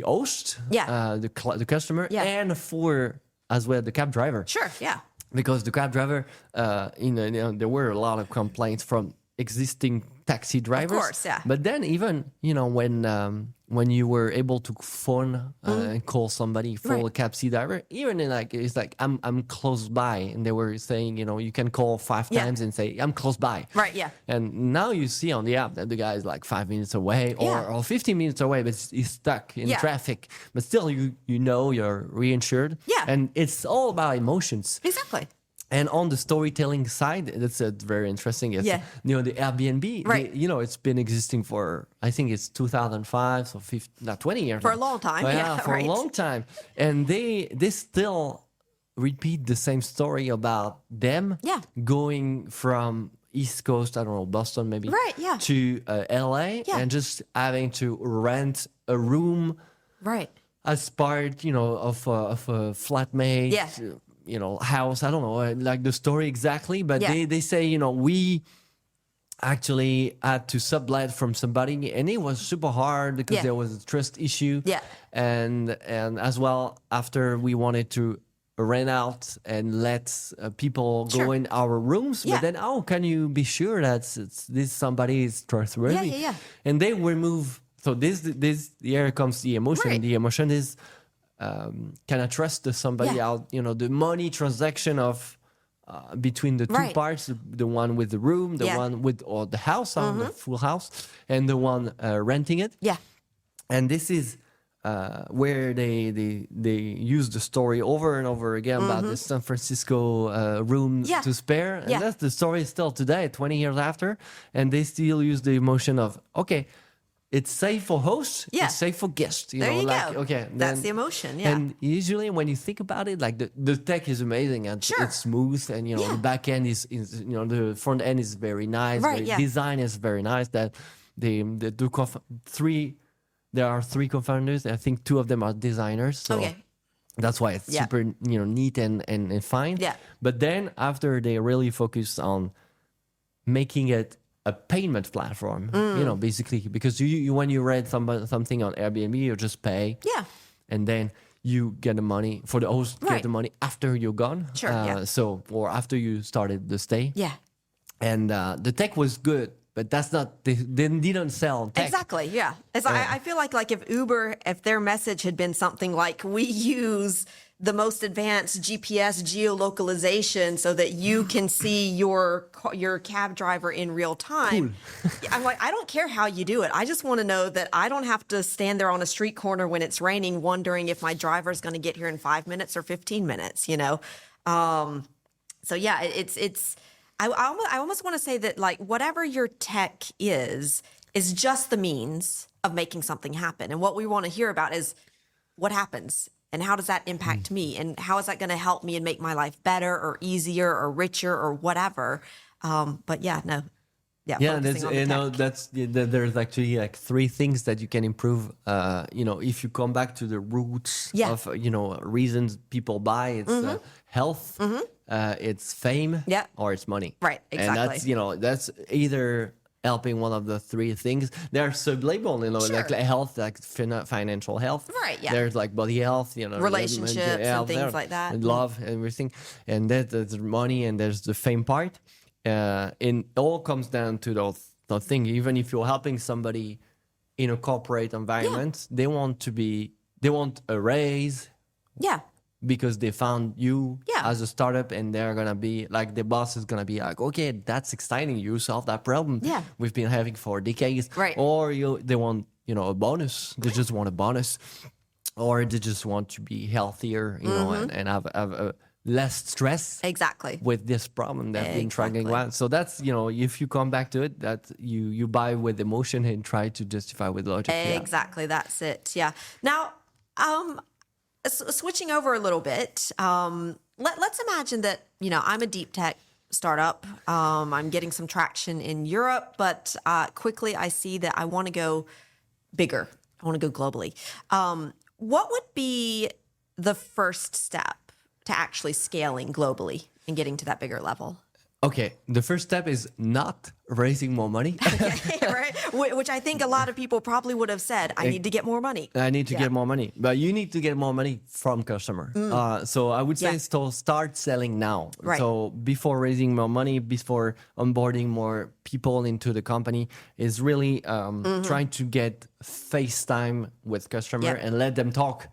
host, the customer, and for as well the cab driver. Sure, because the cab driver, you know, there were a lot of complaints from existing taxi drivers. Of course, But then even, you know, when you were able to phone and call somebody for a taxi driver, even in like, it's like, I'm close by. And they were saying, you know, you can call 5 times and say, I'm close by. Right, And now you see on the app that the guy is like 5 minutes away or 15 minutes away, but he's stuck in traffic. But still, you know you're reinsured. And it's all about emotions. Exactly. And on the storytelling side, that's very interesting. It's, you know, the Airbnb, you know, it's been existing for, I think it's 2005, so 20 years. For a long time. For a long time. And they still repeat the same story about them going from East Coast, I don't know, Boston maybe, to LA and just having to rent a room as part, you know, of a flatmate. You know, house, I don't know, like the story exactly, but they say, you know, we actually had to sublet from somebody, and it was super hard because there was a trust issue. Yeah. And as well, after we wanted to rent out and let people go in our rooms, but then how can you be sure that this somebody is trustworthy? And they remove. So this here comes the emotion. Right. The emotion is can I trust somebody out? You know, the money transaction of between the two parts, the one with the room, the one with or the house, the full house, and the one renting it. Yeah. And this is where they use the story over and over again about the San Francisco room to spare. And that's the story still today, 20 years after. And they still use the emotion of, okay, it's safe for hosts, it's safe for guests. There you go. Okay, that's the emotion, And usually when you think about it, like the tech is amazing and it's smooth, and you know the back end is you know, the front end is very nice. Right, the design is very nice. That there are three co-founders. I think two of them are designers. So that's why it's super, you know, neat and fine. Yeah. But then after they really focus on making it a payment platform, you know, basically, because you when you rent something on Airbnb, you just pay. Yeah. And then you get the money for the host, get the money after you're gone. Sure. So, or after you started the stay. Yeah. And the tech was good, but that's not, they didn't sell tech. Exactly. Yeah. I feel like if Uber, if their message had been something like, we use the most advanced GPS geolocalization so that you can see your cab driver in real time. Cool. I'm like, I don't care how you do it. I just want to know that I don't have to stand there on a street corner when it's raining wondering if my driver is going to get here in 5 minutes or 15 minutes, you know? So yeah, I almost want to say that, like, whatever your tech is just the means of making something happen. And what we want to hear about is what happens. And how does that impact me? And how is that going to help me and make my life better or easier or richer or whatever? But there's, you know, there's actually like three things that you can improve. You know, if you come back to the roots of, you know, reasons people buy, it's health, it's fame, or it's money. Right, exactly. And that's, you know, that's either helping one of the three things. They're sub-labeled, you know, like health, like financial health. Right, yeah. There's like body health, you know. Relationships and things like that. And love and everything. And there's money and there's the fame part. It all comes down to the thing. Even if you're helping somebody in a corporate environment, they want a raise. Yeah. Because they found you as a startup, and they're gonna be like, the boss is gonna be like, okay, that's exciting, you solved that problem we've been having for decades. Right. Or they want, you know, a bonus. They just want a bonus, or they just want to be healthier, you know, and have a less stress with this problem that been dragging around. So that's, you know, if you come back to it, that you buy with emotion and try to justify with logic. Exactly, that's it. Yeah. Now, switching over a little bit, let's imagine that, you know, I'm a deep tech startup. I'm getting some traction in Europe, but quickly I see that I want to go bigger. I want to go globally. What would be the first step to actually scaling globally and getting to that bigger level? Okay, the first step is not raising more money. Okay, right? Which I think a lot of people probably would have said, I need to get more money. I need to get more money. But you need to get more money from customer. So I would say start selling now. Right. So before raising more money, before onboarding more people into the company, is really trying to get face time with customer and let them talk.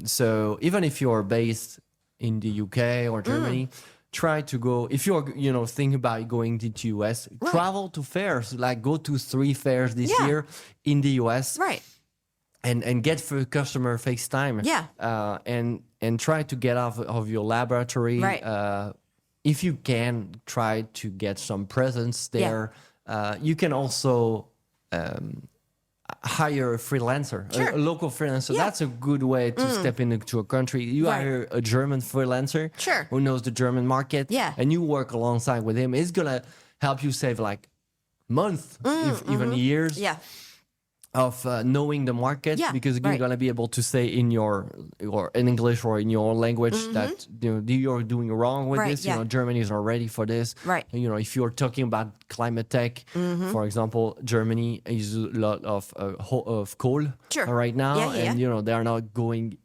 So even if you're based in the UK or Germany, try to go, if you're, you know, thinking about going to US, travel to fairs, like go to 3 fairs this year in the US. Right. And get for customer FaceTime. Yeah. And try to get off of your laboratory. Right. If you can, try to get some presence there. Yeah. You can also hire a freelancer, a local freelancer. That's a good way to step into a country. You hire a German freelancer who knows the German market, and you work alongside with him. It's gonna help you save like months, if even years. Yeah. of knowing the market, because you're gonna be able to say in in English or in your language that you're doing wrong with this. Germany is not ready for this. Right. If you're talking about climate tech, for example, Germany uses a lot of coal right now, and they are not going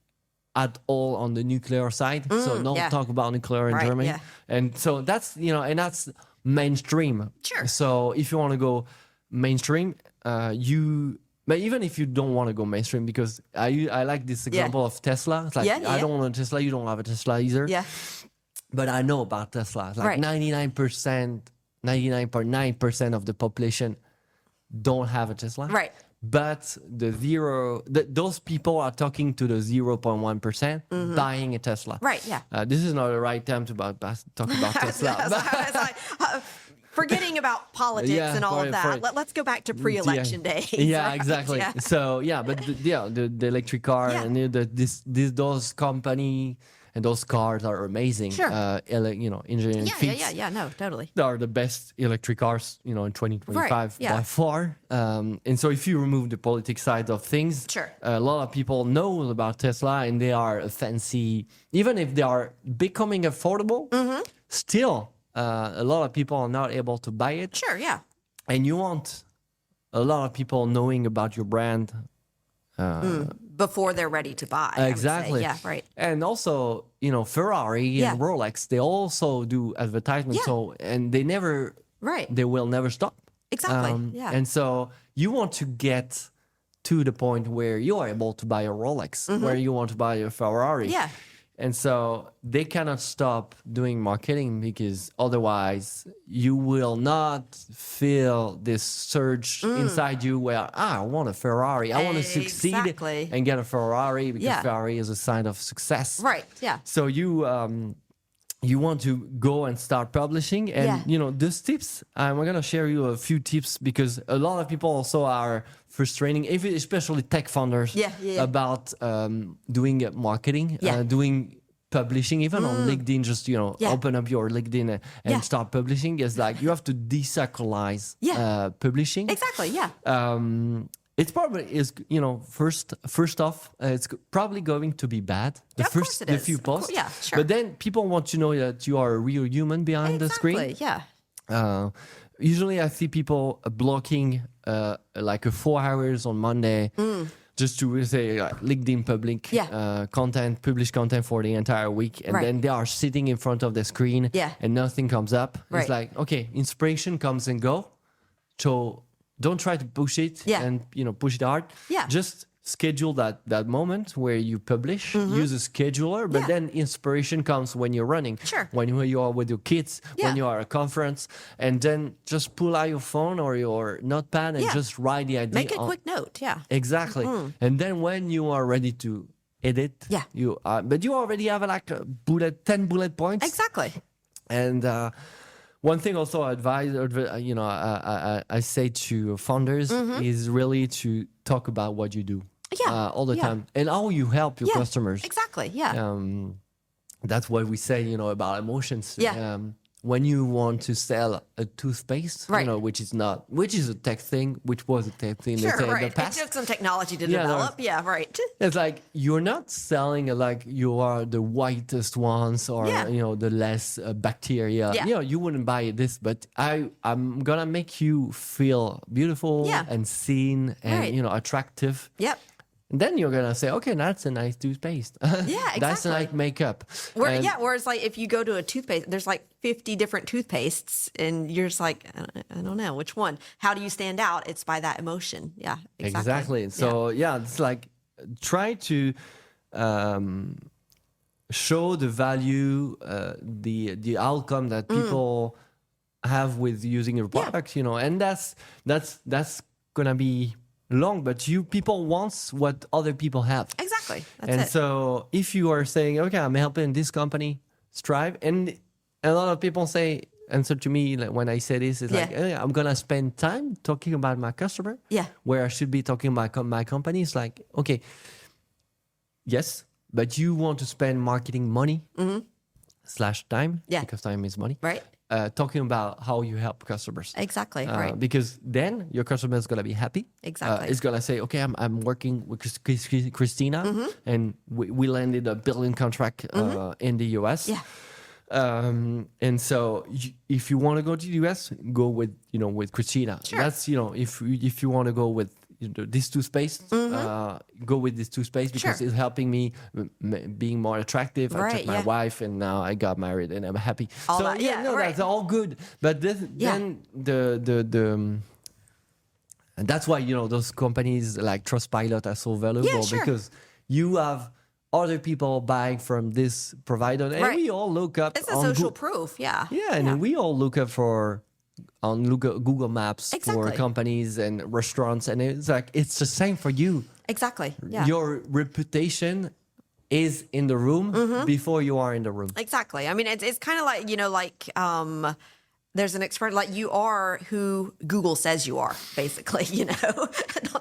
at all on the nuclear side. So don't talk about nuclear in Germany. And so that's and that's mainstream. Sure. So if you want to go mainstream, but even if you don't want to go mainstream, because I like this example of Tesla. It's like, I don't want a Tesla, you don't have a Tesla either. Yeah. But I know about Tesla. It's like 99.9% of the population don't have a Tesla. Right. But those people are talking to the 0.1% buying a Tesla. Right, yeah. This is not the right time to talk about Tesla. Forgetting about politics and all of that. Let's go back to pre-election days. Yeah, right? exactly. Yeah. So but the electric car and those company and those cars are amazing. Sure. Engineering feats. Yeah. No, totally. They are the best electric cars, in 2025 by far. And so if you remove the politics side of things, a lot of people know about Tesla and they are fancy. Even if they are becoming affordable, still. A lot of people are not able to buy it. Sure, yeah. And you want a lot of people knowing about your brand. Before they're ready to buy. Exactly. Yeah, right. And also, Ferrari and Rolex, they also do advertisements. So, and they will never stop. Exactly, And so you want to get to the point where you are able to buy a Rolex, where you want to buy a Ferrari. Yeah. And so they cannot stop doing marketing, because otherwise you will not feel this surge inside you where, I want a Ferrari. I want to succeed and get a Ferrari, because Ferrari is a sign of success. Right, yeah. So you want to go and start publishing. And, those tips, I'm going to share you a few tips, because a lot of people also are frustrating, especially tech founders, about doing marketing, doing publishing, even on LinkedIn. Just open up your LinkedIn and start publishing. It's like you have to desacralize publishing. Exactly. Yeah. It probably is, first off, it's probably going to be bad. The few posts. Yeah, sure. But then people want to know that you are a real human behind the screen. Yeah. Usually I see people blocking like 4 hours on Monday just to say LinkedIn publish content for the entire week. And then they are sitting in front of the screen and nothing comes up. Right. It's like, okay, inspiration comes and go. So don't try to push it and push it hard. Yeah. Just schedule that moment where you publish. Use a scheduler, but then inspiration comes when you're running. Sure. When you are with your kids, when you are at a conference, and then just pull out your phone or your notepad and just write the idea. Make a quick note. Yeah. Exactly. And then when you are ready to edit, but you already have like 10 bullet points. Exactly. And one thing also I say to founders is really to talk about what you do all the time and how you help your customers. Exactly. Yeah. That's what we say, about emotions. Yeah. When you want to sell a toothpaste, which is a tech thing, which was a tech thing in the past. It took some technology to develop. Yeah, right. It's like you're not selling like you are the whitest ones or the less bacteria. Yeah. You wouldn't buy this, but I'm gonna make you feel beautiful and seen and attractive. Yep. And then you're gonna say, okay, that's a nice toothpaste. Yeah, exactly. That's a nice makeup. Whereas like if you go to a toothpaste, there's like 50 different toothpastes, and you're just like, I don't know which one. How do you stand out? It's by that emotion. Yeah, exactly. So it's like try to show the value, the outcome that people have with using your product. And that's gonna be long, but people want what other people have. Exactly. And so if you are saying, okay, I'm helping this company strive, and a lot of people answer to me when I say this is like, hey, I'm gonna spend time talking about my customer, where I should be talking about my company. It's like, okay, yes, but you want to spend marketing money /time, because time is money, right? talking about how you help customers. Exactly. Right. Because then your customer is gonna be happy. Exactly. It's gonna say, okay, I'm working with Christina, and we landed a $1 billion contract in the US. Yeah. And so if you want to go to the US, go with Christina. Sure. That's if you want to go with these two space, go with these two space because it's helping me being more attractive. I took my wife, and now I got married, and I'm happy. That's all good. But then the and that's why those companies like Trustpilot are so valuable because you have other people buying from this provider, and we all look up. It's a social proof, and we all look up on Google Maps for companies and restaurants, and it's like it's the same for you. Exactly. Yeah. Your reputation is in the room before you are in the room. Exactly. I mean, it's kind of like there's an expression like you are who Google says you are, basically,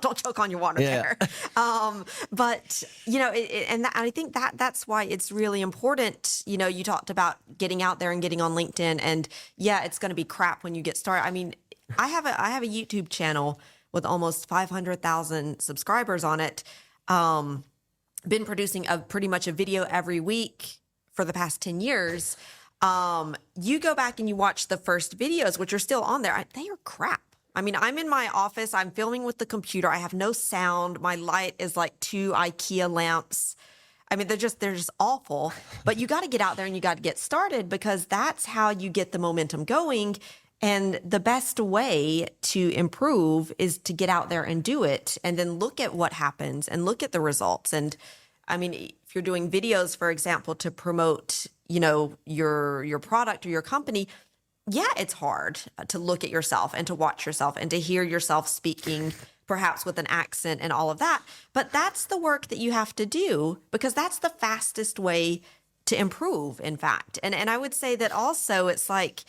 don't choke on your water there. But, I think that's why it's really important. You talked about getting out there and getting on LinkedIn, and it's going to be crap when you get started. I mean, I have a YouTube channel with almost 500,000 subscribers on it. Been producing pretty much a video every week for the past 10 years. You go back and you watch the first videos, which are still on there. They are crap. I mean, I'm in my office. I'm filming with the computer. I have no sound. My light is like 2 IKEA lamps. I mean, they're just awful. But you got to get out there and you got to get started because that's how you get the momentum going. And the best way to improve is to get out there and do it and then look at what happens and look at the results. And I mean, if you're doing videos, for example, to promote your product or your company, it's hard to look at yourself and to watch yourself and to hear yourself speaking, perhaps with an accent and all of that. But that's the work that you have to do because that's the fastest way to improve, in fact. And I would say that also it's like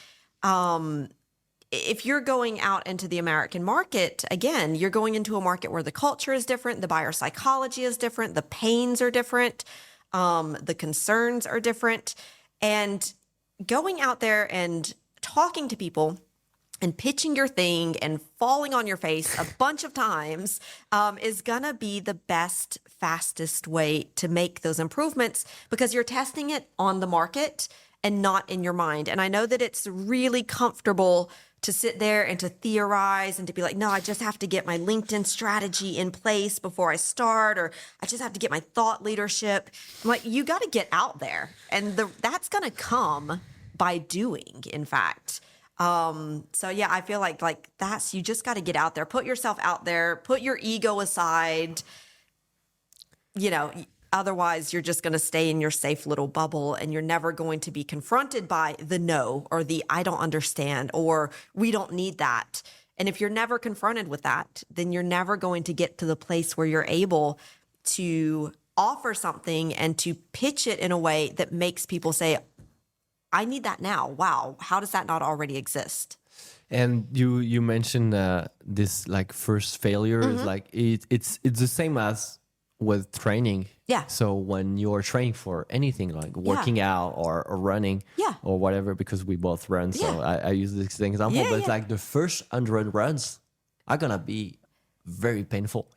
if you're going out into the American market, again, you're going into a market where the culture is different, the buyer psychology is different, the pains are different. The concerns are different, and going out there and talking to people and pitching your thing and falling on your face a bunch of times is going to be the best, fastest way to make those improvements because you're testing it on the market and not in your mind. And I know that it's really comfortable to sit there and to theorize and to be like, no, I just have to get my LinkedIn strategy in place before I start, or I just have to get my thought leadership. I'm like, you got to get out there. And that's going to come by doing, in fact. I feel like that's, you just got to get out there, put yourself out there, put your ego aside, otherwise, you're just going to stay in your safe little bubble and you're never going to be confronted by the no or the I don't understand or we don't need that. And if you're never confronted with that, then you're never going to get to the place where you're able to offer something and to pitch it in a way that makes people say, I need that now. Wow. How does that not already exist? And you mentioned this like first failure is like it's the same as with training. Yeah. So when you're training for anything like working out or running or whatever, because we both run, so I use this example, but it's like the first 100 runs are gonna be very painful.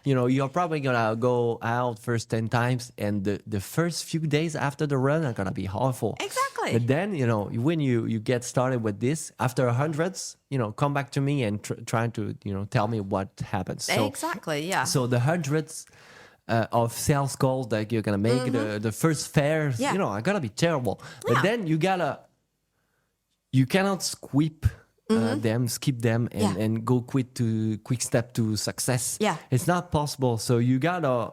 You're probably gonna go out first 10 times, and the first few days after the run are gonna be awful. Exactly. But then when you get started with this after hundreds, come back to me and try to tell me what happens. So, exactly. Yeah. So the hundreds of sales calls that you're gonna make, the first fairs, are gonna be terrible. But then you cannot skip them and go quick step to success. Yeah. It's not possible. So you gotta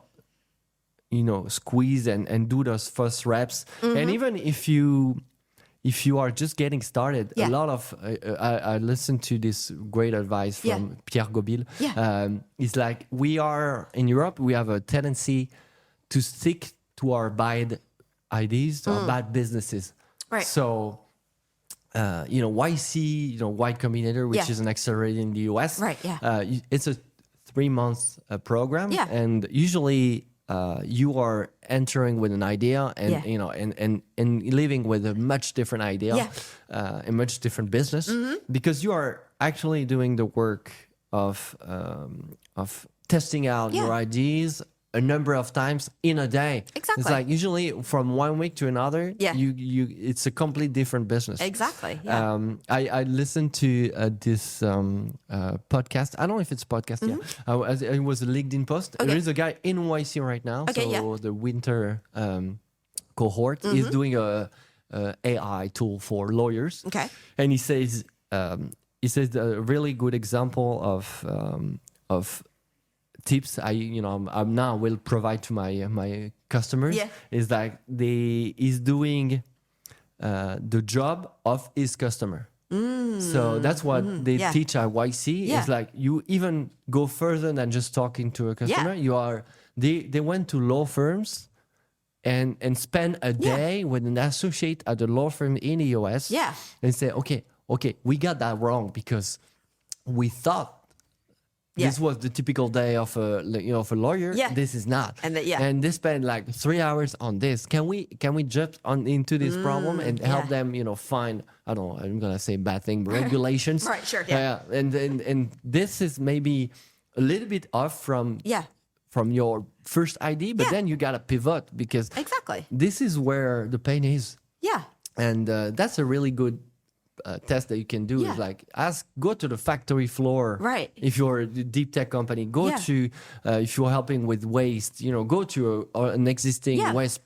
squeeze and do those first reps. And even if you are just getting started, a lot of I listened to this great advice from Pierre Gobil. It's like we are in Europe, we have a tendency to stick to our bad ideas or bad businesses. Right. So YC, Y Combinator, which is an accelerator in the US. Right. Yeah. It's a 3-month program, and usually you are entering with an idea and you know and leaving with a much different idea, a much different business, because you are actually doing the work of testing out your ideas a number of times in a day. Exactly. It's like usually from one week to another, you it's a completely different business. Exactly. Yeah. I listened to this podcast. I don't know if it's a podcast. It was a LinkedIn post. Okay. There is a guy in YC right now. Okay, so the winter cohort is doing a AI tool for lawyers. Okay. And he says a really good example of tips I'm now will provide to my customers is like he's doing the job of his customer. So that's what they teach at YC. It's like you even go further than just talking to a customer. They went to law firms and spend a day with an associate at a law firm in the US and say, okay, we got that wrong because we thought this was the typical day of a lawyer. This is not. And and they spend like 3 hours on this. Can we jump into this problem and help them, find, I don't know, I'm gonna say bad thing, regulations. Right, sure. And this is maybe a little bit off from your first idea, but then you gotta pivot because this is where the pain is. And that's a really good test that you can do is like go to the factory floor. Right. If you're a deep tech company, go to if you're helping with waste, go to an existing waste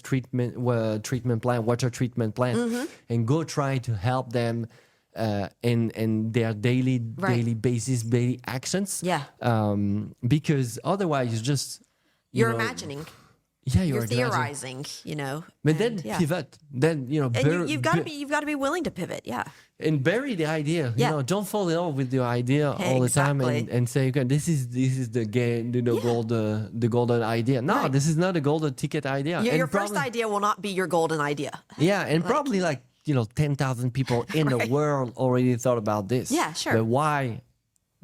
treatment plant, water treatment plant, and go try to help them in their daily basis, daily actions. Because otherwise it's just you're imagining. You're theorizing, But then pivot. Then and you've got to be willing to pivot. And bury the idea. Don't fall in love with your idea all the time and say, okay, this is the game, the golden idea. No, this is not a golden ticket idea. Your first idea will not be your golden idea. And probably 10,000 people in the world already thought about this. But why?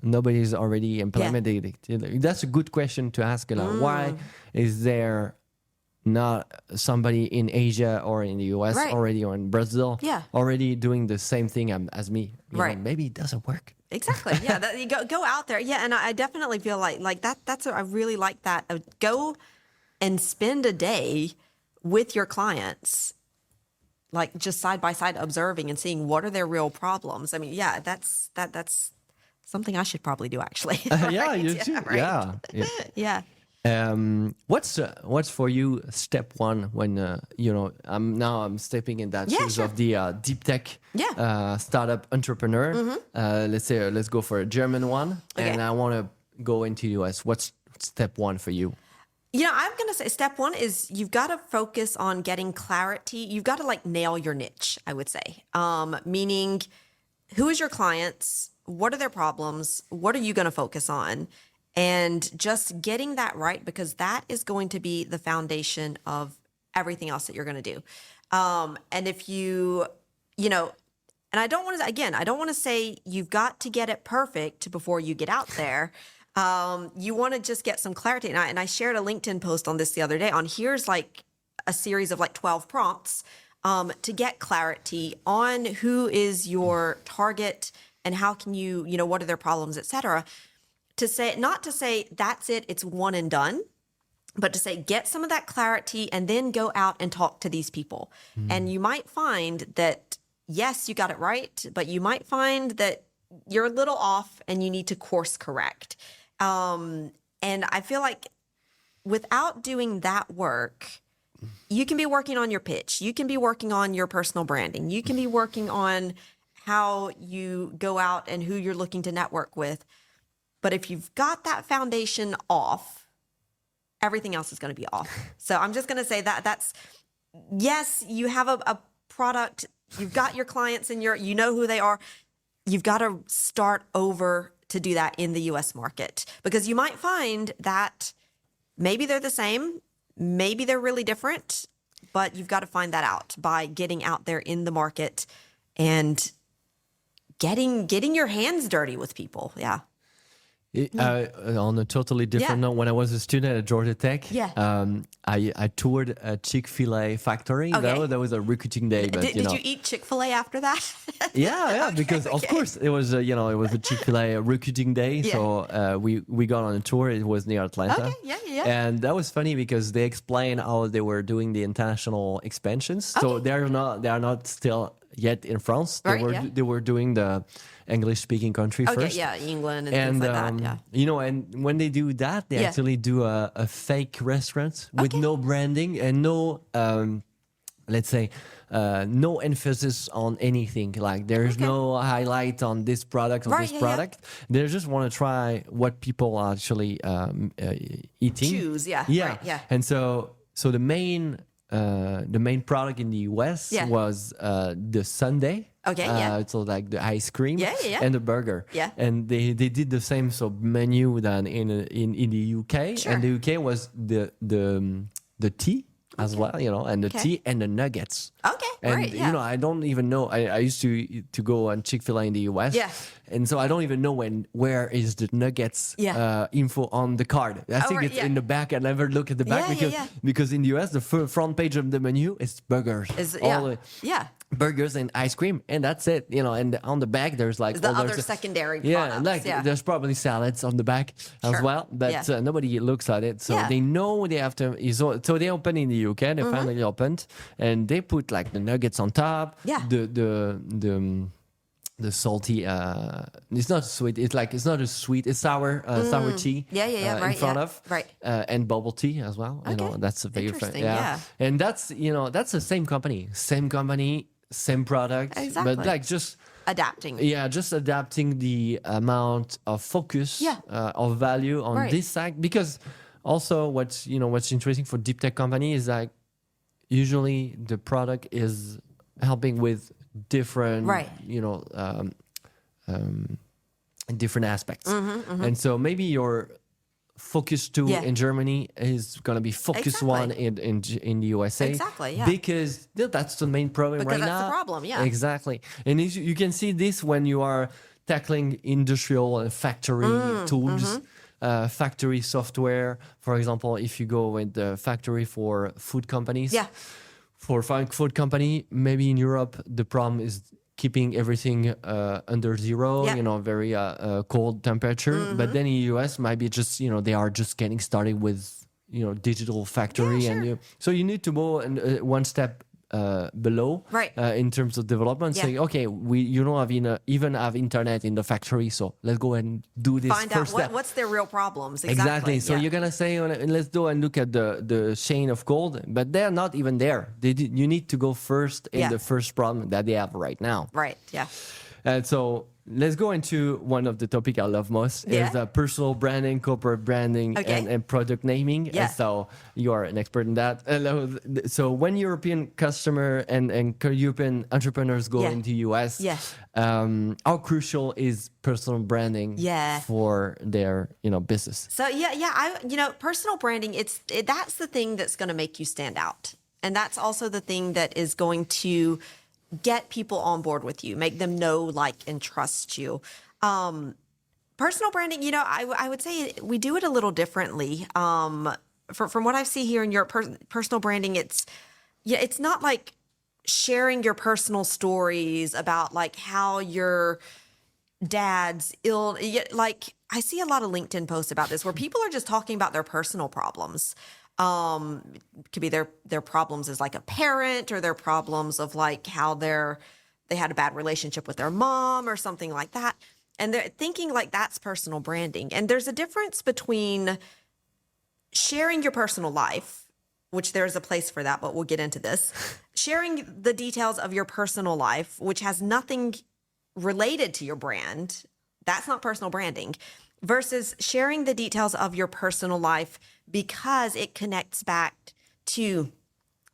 Nobody's already implemented it. That's a good question to ask. Why is there not somebody in Asia or in the US already, or in Brazil already doing the same thing as me? Maybe it doesn't work. Exactly. You go out there. And I definitely feel like that. I really like that. Go and spend a day with your clients, like just side by side, observing and seeing what are their real problems. I mean, that's something I should probably do actually. You too. What's for you step one when I'm stepping in that shoes of the deep tech startup entrepreneur. Let's go for a German one, and I want to go into US. What's step one for you? I'm going to say step one is you've got to focus on getting clarity. You've got to nail your niche, I would say. Meaning, who is your clients? What are their problems? What are you going to focus on? And just getting that right, because that is going to be the foundation of everything else that you're going to do. And if and I don't want to say you've got to get it perfect before you get out there. You want to just get some clarity. And I shared a LinkedIn post on this the other day on here's a series of 12 prompts to get clarity on who is your target and how can you, what are their problems, et cetera. Not to say that's it, it's one and done, but to say get some of that clarity and then go out and talk to these people. And you might find that, yes, you got it right, but you might find that you're a little off and you need to course correct. And I feel like without doing that work, you can be working on your pitch. You can be working on your personal branding. You can be working on how you go out and who you're looking to network with. But if you've got that foundation off, everything else is going to be off. So I'm just going to say that's, yes, you have a product, you've got your clients and you know who they are. You've got to start over to do that in the US market, because you might find that maybe they're the same, maybe they're really different, but you've got to find that out by getting out there in the market and getting your hands dirty with people. On a totally different note, when I was a student at Georgia Tech, I toured a Chick-fil-A factory. Okay. That was a recruiting day. But, Did you eat Chick-fil-A after that? Because of course it was it was a Chick-fil-A recruiting day. Yeah. So we got on a tour. It was near Atlanta. Okay, yeah. And that was funny because they explained how they were doing the international expansions. So they are not still yet in France. They were doing the English-speaking country first. Yeah, England and things like that. Yeah. And when they do that, they actually do a fake restaurant with no branding and no, let's say, no emphasis on anything. Like there's no highlight on this product or this product. They just want to try what people are actually eating. Choose, yeah. And so the main product in the US was the sundae. So like the ice cream and the burger. Yeah. And they did the same menu than in the UK. Sure. And the UK was the tea as well, and the tea and the nuggets. Okay. And right. Yeah. I don't even know. I used to go on Chick-fil-A in the US. Yeah. And so I don't even know where is the nuggets info on the card. I think it's in the back. I never look at the back because in the US the front page of the menu is burgers. Burgers and ice cream, and that's it. And on the back there's like the other secondary products. There's probably salads on the back as well, but nobody looks at it, so they know they have to. So they open in the UK. They finally opened, and they put like the nuggets on top. The salty, it's not sweet. It's not a sweet. It's sour tea. In front of and bubble tea as well. That's a very interesting. And that's that's the same company, same product, exactly. But like just adapting. Just adapting the amount of focus of value on this side, because also what's interesting for deep tech company is like usually the product is helping with different different aspects, and so maybe your focus two in Germany is going to be focus one in the USA, because that's the main problem right now. That's the problem, exactly. And you can see this when you are tackling industrial and factory tools, factory software. For example, if you go with the factory for food companies, for food company, maybe in Europe the problem is keeping everything under zero, very cold temperature. But then in the US, maybe just they are just getting started with digital factory, and so you need to go one step below, in terms of development. Saying, okay, you don't even have internet in the factory, so let's go and do this. Find out what's their real problems. Exactly. So you're gonna say, let's go and look at the chain of gold, but they're not even there. You need to go first in the first problem that they have right now. Right. Yeah. And so let's go into one of the topic I love most is personal branding, corporate branding, and product naming. And so you are an expert in that. So when European customer and European entrepreneurs go into US, how crucial is personal branding for their business? So personal branding, that's the thing that's going to make you stand out, and that's also the thing that is going to get people on board with you, make them know, like, and trust you. Personal branding, I would say we do it a little differently. From what I see here in your personal branding, it's not like sharing your personal stories about like how your dad's ill. Like I see a lot of LinkedIn posts about this where people are just talking about their personal problems. It could be their problems as like a parent, or their problems of like how they had a bad relationship with their mom or something like that. And they're thinking like that's personal branding. And there's a difference between sharing your personal life, which there's a place for that, but we'll get into this. Sharing the details of your personal life, which has nothing related to your brand, that's not personal branding. Versus sharing the details of your personal life because it connects back to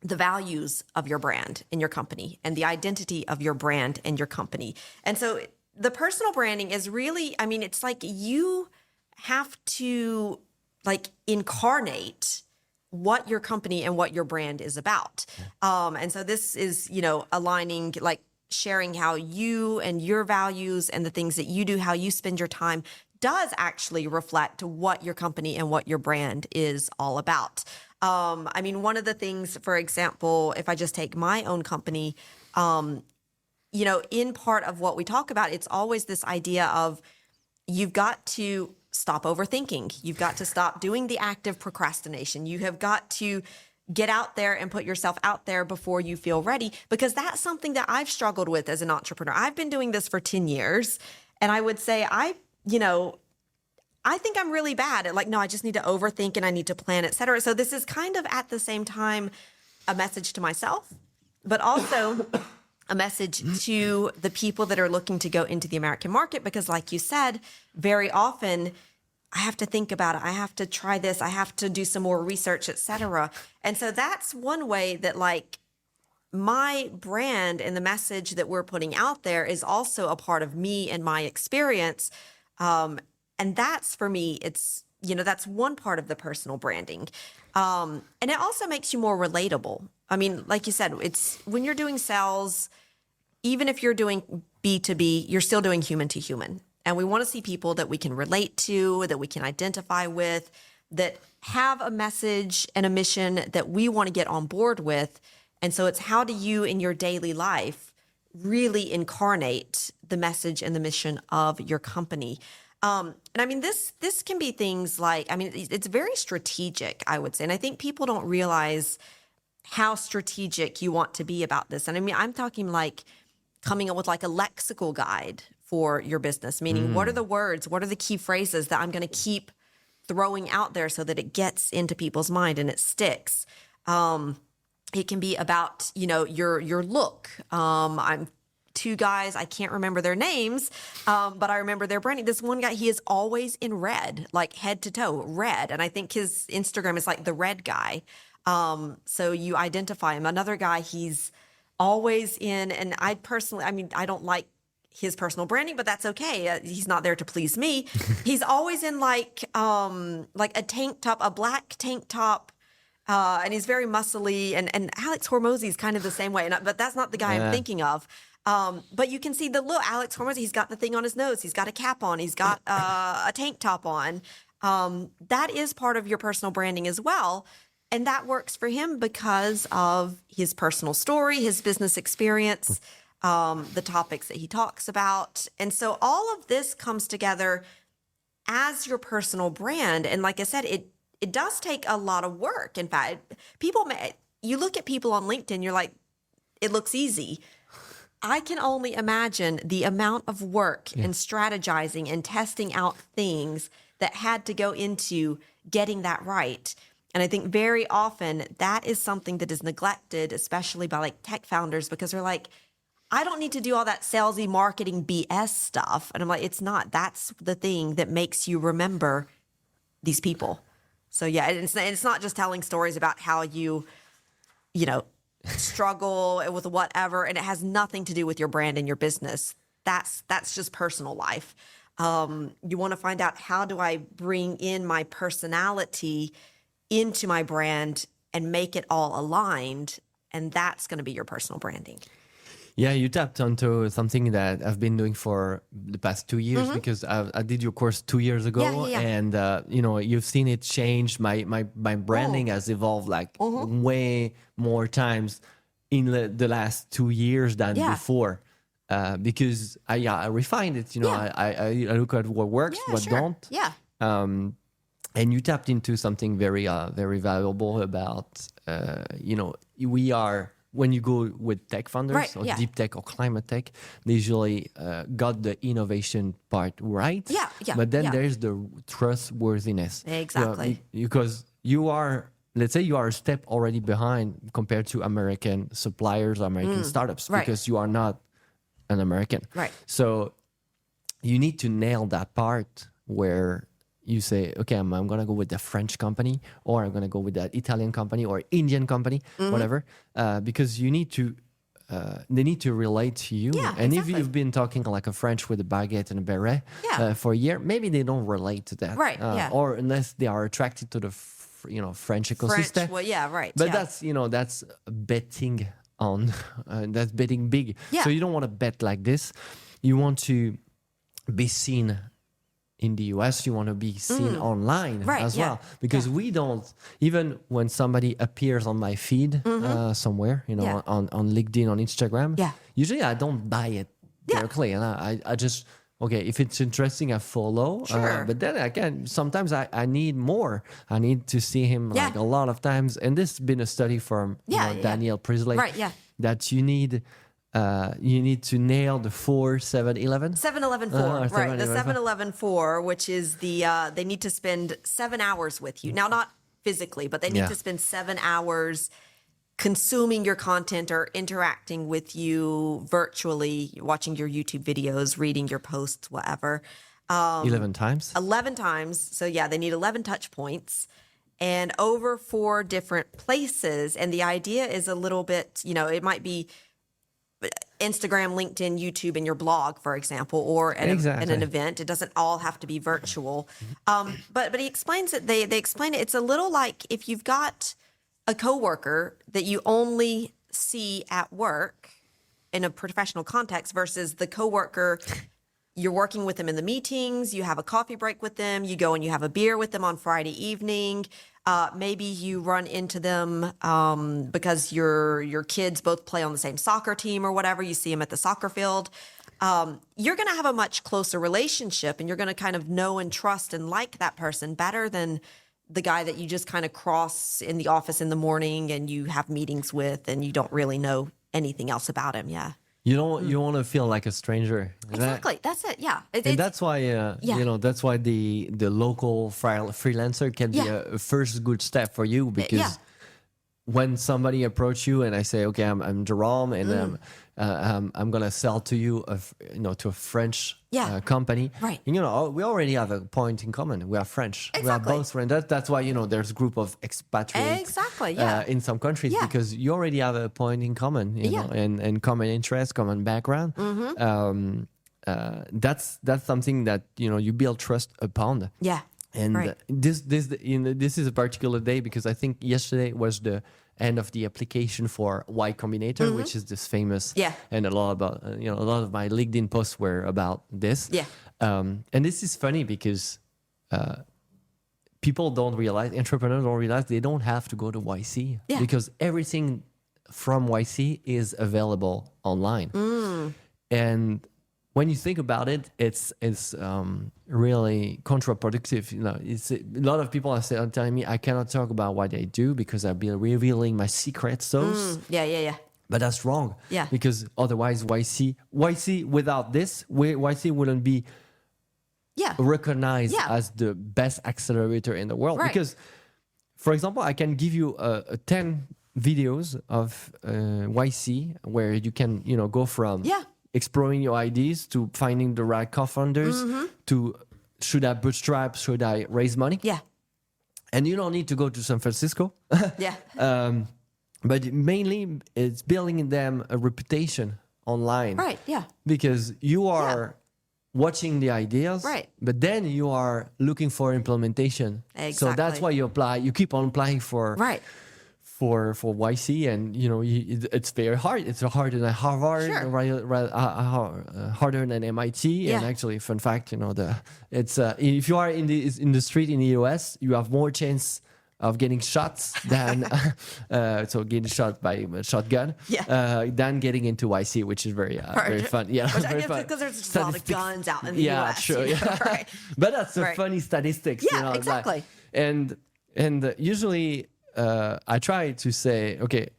the values of your brand and your company and the identity of your brand and your company. And so the personal branding is really, it's like you have to like incarnate what your company and what your brand is about. And so this is, aligning, like sharing how you and your values and the things that you do, how you spend your time does actually reflect what your company and what your brand is all about. I mean, one of the things, for example, if I just take my own company, you know, in part of what we talk about, it's always this idea of you've got to stop overthinking. You've got to stop doing the active procrastination. You have got to get out there and put yourself out there before you feel ready, because that's something that I've struggled with as an entrepreneur. I've been doing this for 10 years, and I would say I think I'm really bad at no, I just need to overthink and I need to plan, et cetera. So this is kind of at the same time a message to myself, but also a message to the people that are looking to go into the American market, because like you said, very often I have to think about it. I have to try this. I have to do some more research, et cetera. And so that's one way that my brand and the message that we're putting out there is also a part of me and my experience. And that's, for me, it's, that's one part of the personal branding. And it also makes you more relatable. I mean, like you said, it's when you're doing sales, even if you're doing B2B, you're still doing human to human. And we want to see people that we can relate to, that we can identify with, that have a message and a mission that we want to get on board with. And so it's how do you in your daily life really incarnate the message and the mission of your company? And I mean, this can be things it's very strategic, I would say. And I think people don't realize how strategic you want to be about this. And I mean, I'm talking coming up with a lexical guide for your business, meaning what are the words, what are the key phrases that I'm going to keep throwing out there so that it gets into people's mind and it sticks. It can be about, your look. I'm two guys, I can't remember their names, but I remember their branding. This one guy, he is always in red, head to toe, red. And I think his Instagram is the red guy. So you identify him. Another guy, he's always in, and I don't like his personal branding, but that's okay. He's not there to please me. He's always in a tank top, a black tank top, and he's very muscly. And Alex Hormozy is kind of the same way, but that's not the guy I'm thinking of. But you can see the look. Alex Hormozy, he's got the thing on his nose. He's got a cap on. He's got a tank top on. That is part of your personal branding as well. And that works for him because of his personal story, his business experience, the topics that he talks about. And so all of this comes together as your personal brand. And like I said, it does take a lot of work. In fact, you look at people on LinkedIn, you're like, it looks easy. I can only imagine the amount of work and strategizing and testing out things that had to go into getting that right. And I think very often that is something that is neglected, especially by tech founders, because they're like, I don't need to do all that salesy marketing BS stuff. And I'm like, it's not. That's the thing that makes you remember these people. So yeah, it's not just telling stories about how you struggle with whatever, and it has nothing to do with your brand and your business. That's just personal life. You want to find out, how do I bring in my personality into my brand and make it all aligned? And that's going to be your personal branding. Yeah, you tapped onto something that I've been doing for the past 2 years, because I did your course 2 years ago, and you've seen it change. My branding has evolved way more times in the last 2 years than before, because I refined it. I look at what works, what don't. Yeah. And you tapped into something very very valuable about we are. When you go with tech founders or deep tech or climate tech, they usually got the innovation part right. But then there's the trustworthiness. Exactly. Because let's say you are a step already behind compared to American suppliers or American startups, because you are not an American. Right. So you need to nail that part where you say, okay, I'm going to go with the French company, or I'm going to go with that Italian company or Indian company, whatever, because you need to, they need to relate to you. And if you've been talking like a French with a baguette and a beret for a year, maybe they don't relate to that. Right, Or unless they are attracted to the, French ecosystem. But that's betting on, that's betting big. So you don't want to bet like this. You want to be seen in the US, you want to be seen online as yeah. well. Because we don't, even when somebody appears on my feed somewhere, on LinkedIn, on Instagram, usually I don't buy it directly. And I just, okay, if it's interesting, I follow. Sure. But then again, sometimes I need more. I need to see him like a lot of times. And this has been a study from Daniel Priestley. Right, yeah. That you need to nail the 4-7-11. 7-11-4, right? The 7-11-4, which is they need to spend 7 hours with you. Now, not physically, but they need to spend 7 hours consuming your content or interacting with you virtually, watching your YouTube videos, reading your posts, whatever. 11 times? 11 times. So, yeah, they need 11 touch points and over 4 different places. And the idea is a little bit, it might be Instagram, LinkedIn, YouTube, and your blog, for example, or at an event. It doesn't all have to be virtual. But he explains it. They explain it. It's a little like if you've got a coworker that you only see at work in a professional context versus the coworker you're working with them in the meetings, you have a coffee break with them, you go and you have a beer with them on Friday evening. Maybe you run into them because your kids both play on the same soccer team or whatever. You see them at the soccer field. You're going to have a much closer relationship, and you're going to kind of know and trust and like that person better than the guy that you just kind of cross in the office in the morning and you have meetings with, and you don't really know anything else about him. Yeah. You don't want to feel like a stranger. Exactly. That's it. Yeah. And that's why that's why the local freelancer can be a first good step for you, because when somebody approach you and I say, okay, I'm Jerome and I'm gonna sell to you to a French company. Right. And, we already have a point in common. We are French. Exactly. We are both French. That's why there's a group of expatriates. Exactly. Yeah. In some countries, because you already have a point in common. And common interest, common background. That's something that you build trust upon. Yeah. And this is a particular day because I think yesterday was the end of the application for Y Combinator, which is this famous. And a lot about a lot of my LinkedIn posts were about this. And this is funny because entrepreneurs don't realize they don't have to go to YC because everything from YC is available online. And when you think about it, it's really counterproductive. It's a lot of people are telling me I cannot talk about what I do because I'll be revealing my secret sauce. But that's wrong. Because otherwise, YC without this, YC wouldn't be recognized as the best accelerator in the world. Because, for example, I can give you 10 videos of YC where you can go from exploring your ideas to finding the right co-founders to should I bootstrap, should I raise money? And you don't need to go to San Francisco. But mainly it's building them a reputation online. Because you are watching the ideas, but then you are looking for implementation. So that's why you keep on applying for YC, and it's very hard. It's harder than Harvard, harder than MIT. And actually, fun fact, if you are in the street in the US, you have more chance of getting shots than so getting shot by a shotgun than getting into YC, which is very fun. Very fun because there's just a lot of guns out in the US. True. But that's a funny statistics. Exactly. And usually. I try to say, okay,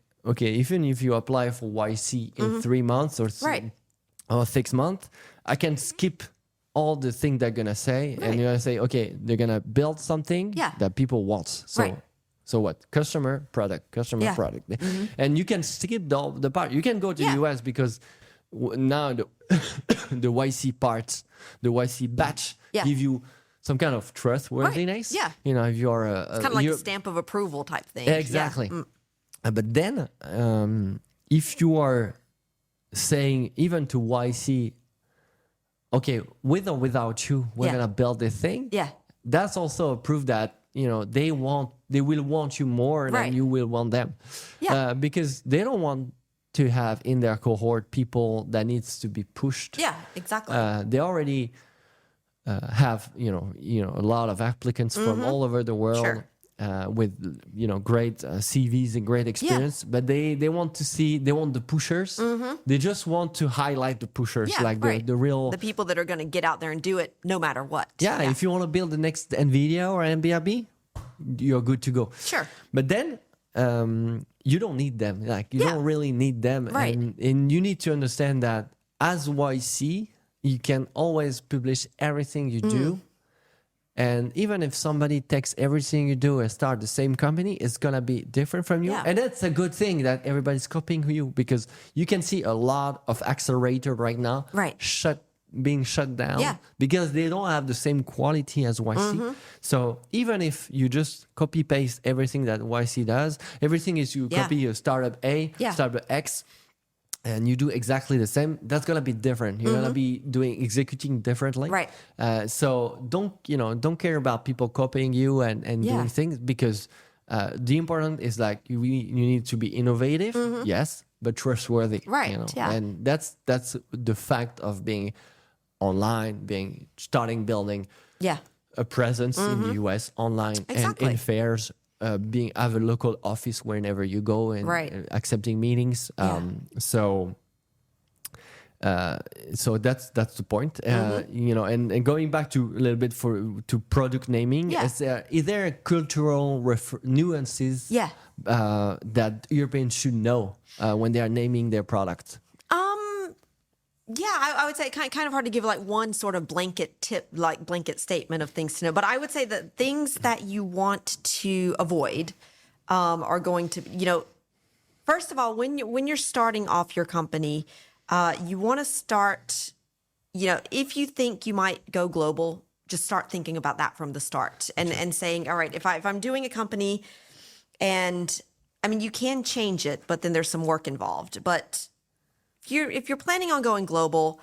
even if you apply for YC in 3 months or 6 months, I can skip all the things they're gonna say, and you're gonna say, okay, they're gonna build something that people want. So what? Customer, product, product, and you can skip the part. You can go to the US because now the YC parts, the YC batch give you some kind of trustworthiness. If you're it's kind of like a stamp of approval type thing. Exactly. But then, if you are saying even to YC, okay, with or without you, we're gonna build this thing. That's also a proof that they will want you more than you will want them. Because they don't want to have in their cohort people that needs to be pushed. Exactly. They already have a lot of applicants from all over the world. Sure. With great CVs and great experience, but they want the pushers. They just want to highlight the pushers, the real the people that are going to get out there and do it no matter what. Yeah, if you want to build the next NVIDIA or NBRB, you're good to go. Sure. But then you don't need them. You don't really need them, Right. and you need to understand that as YC, you can always publish everything you do. And even if somebody takes everything you do and start the same company, it's going to be different from you. Yeah. And that's a good thing that everybody's copying you, because you can see a lot of accelerator right now being shut down because they don't have the same quality as YC. So even if you just copy paste everything that YC does, everything is you copy a startup A, startup X, and you do exactly the same, that's gonna be different. You're gonna be executing differently. Right. So don't care about people copying you and doing things, because the important is you need to be innovative, yes, but trustworthy. Right. Yeah. And that's the fact of being online, starting building a presence in the US online and in fairs. Have a local office whenever you go and accepting meetings. So that's the point. And going back to a little bit to product naming, is there cultural nuances that Europeans should know when they are naming their product? I would say kind of hard to give one sort of blanket tip, blanket statement of things to know. But I would say that things that you want to avoid are going to, first of all, when you're starting off your company, you want to start, if you think you might go global, just start thinking about that from the start and saying, all right, if I'm doing a company, and I mean, you can change it, but then there's some work involved. But if you're planning on going global,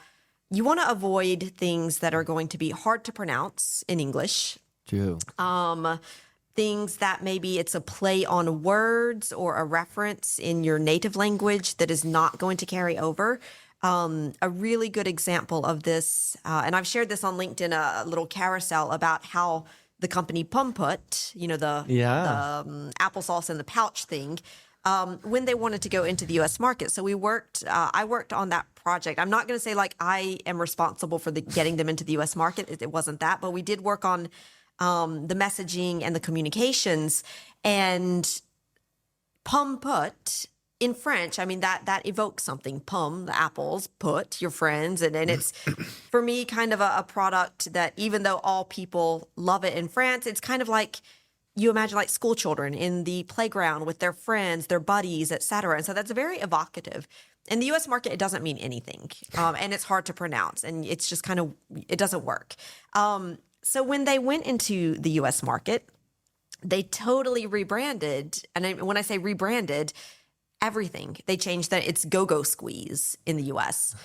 you want to avoid things that are going to be hard to pronounce in English. True. Things that maybe it's a play on words or a reference in your native language that is not going to carry over. A really good example of this, and I've shared this on LinkedIn, a little carousel about how the company Pumput, the applesauce in the pouch thing, when they wanted to go into the U.S. market. So I worked on that project. I'm not going to say I am responsible for getting them into the U.S. market. It wasn't that, but we did work on the messaging and the communications. And Pumput in French, I mean, that evokes something. Pomme, the apples, put, your friends. And it's, for me, kind of a product that even though all people love it in France, it's kind of like, you imagine school children in the playground with their friends, their buddies, et cetera. And so that's very evocative. In the U.S. market, it doesn't mean anything. And it's hard to pronounce. And it's just it doesn't work. So when they went into the U.S. market, they totally rebranded. And when I say rebranded, everything. They changed that. It's Go-Go Squeeze in the U.S.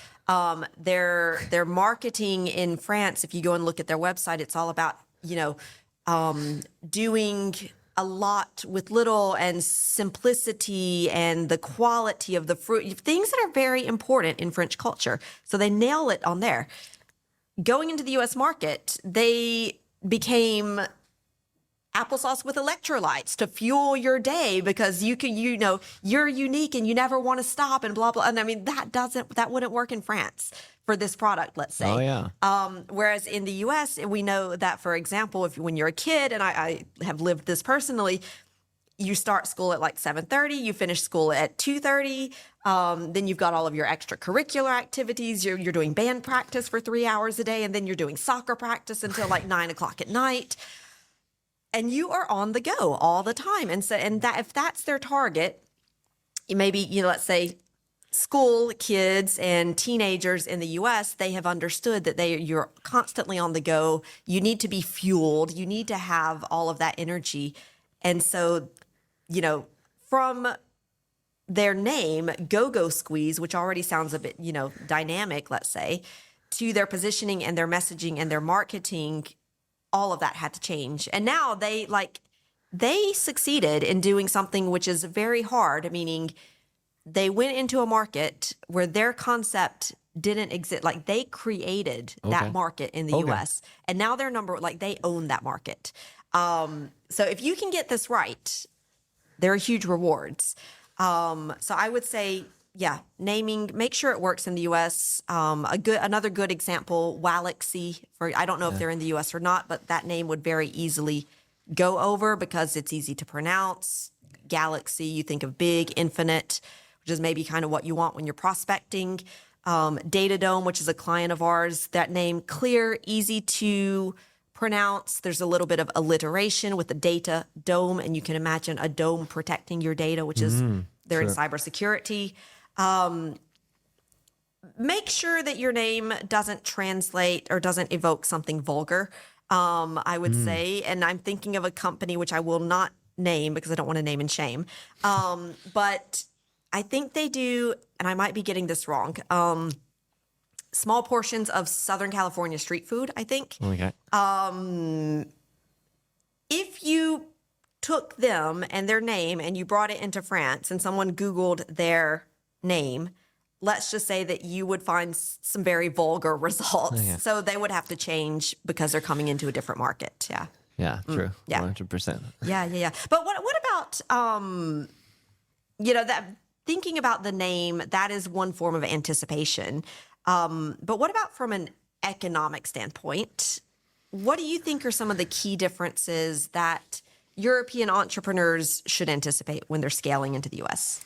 Their marketing in France, if you go and look at their website, it's all about, doing a lot with little and simplicity and the quality of the fruit, things that are very important in French culture. So they nail it on there. Going into the U.S. market, they became applesauce with electrolytes to fuel your day because you're unique and you never want to stop and blah, blah. And I mean, that wouldn't work in France for this product, let's say. Oh, yeah. Whereas in the U.S., we know that, for example, when you're a kid, and I have lived this personally, you start school at 7:30, you finish school at 2:30, then you've got all of your extracurricular activities, you're doing band practice for 3 hours a day, and then you're doing soccer practice until 9 o'clock at night. And you are on the go all the time. And so, if that's their target, maybe, let's say school kids and teenagers in the U.S., they have understood that you're constantly on the go. You need to be fueled. You need to have all of that energy. And so, from their name, Go-Go Squeeze, which already sounds a bit, dynamic, let's say, to their positioning and their messaging and their marketing, all of that had to change. And now they succeeded in doing something which is very hard, meaning they went into a market where their concept didn't exist. Like they created that market in the US, and now they're they own that market. So if you can get this right, there are huge rewards. So I would say, naming, make sure it works in the US. Another good example, Walaxy. I don't know if they're in the US or not, but that name would very easily go over because it's easy to pronounce. Galaxy, you think of big, infinite, which is maybe kind of what you want when you're prospecting. Datadome, which is a client of ours, that name, clear, easy to pronounce. There's a little bit of alliteration with the data dome, and you can imagine a dome protecting your data, which is they're in cybersecurity. Make sure that your name doesn't translate or doesn't evoke something vulgar, I would say. And I'm thinking of a company which I will not name because I don't want to name and shame. But I think they do, and I might be getting this wrong, small portions of Southern California street food, I think. Okay. If you took them and their name and you brought it into France and someone Googled their name, let's just say that you would find some very vulgar results. So they would have to change because they're coming into a different market. Yeah. Yeah, true. Yeah. 100%. Yeah. But what about, that thinking about the name, that is one form of anticipation. But what about from an economic standpoint? What do you think are some of the key differences that European entrepreneurs should anticipate when they're scaling into the US?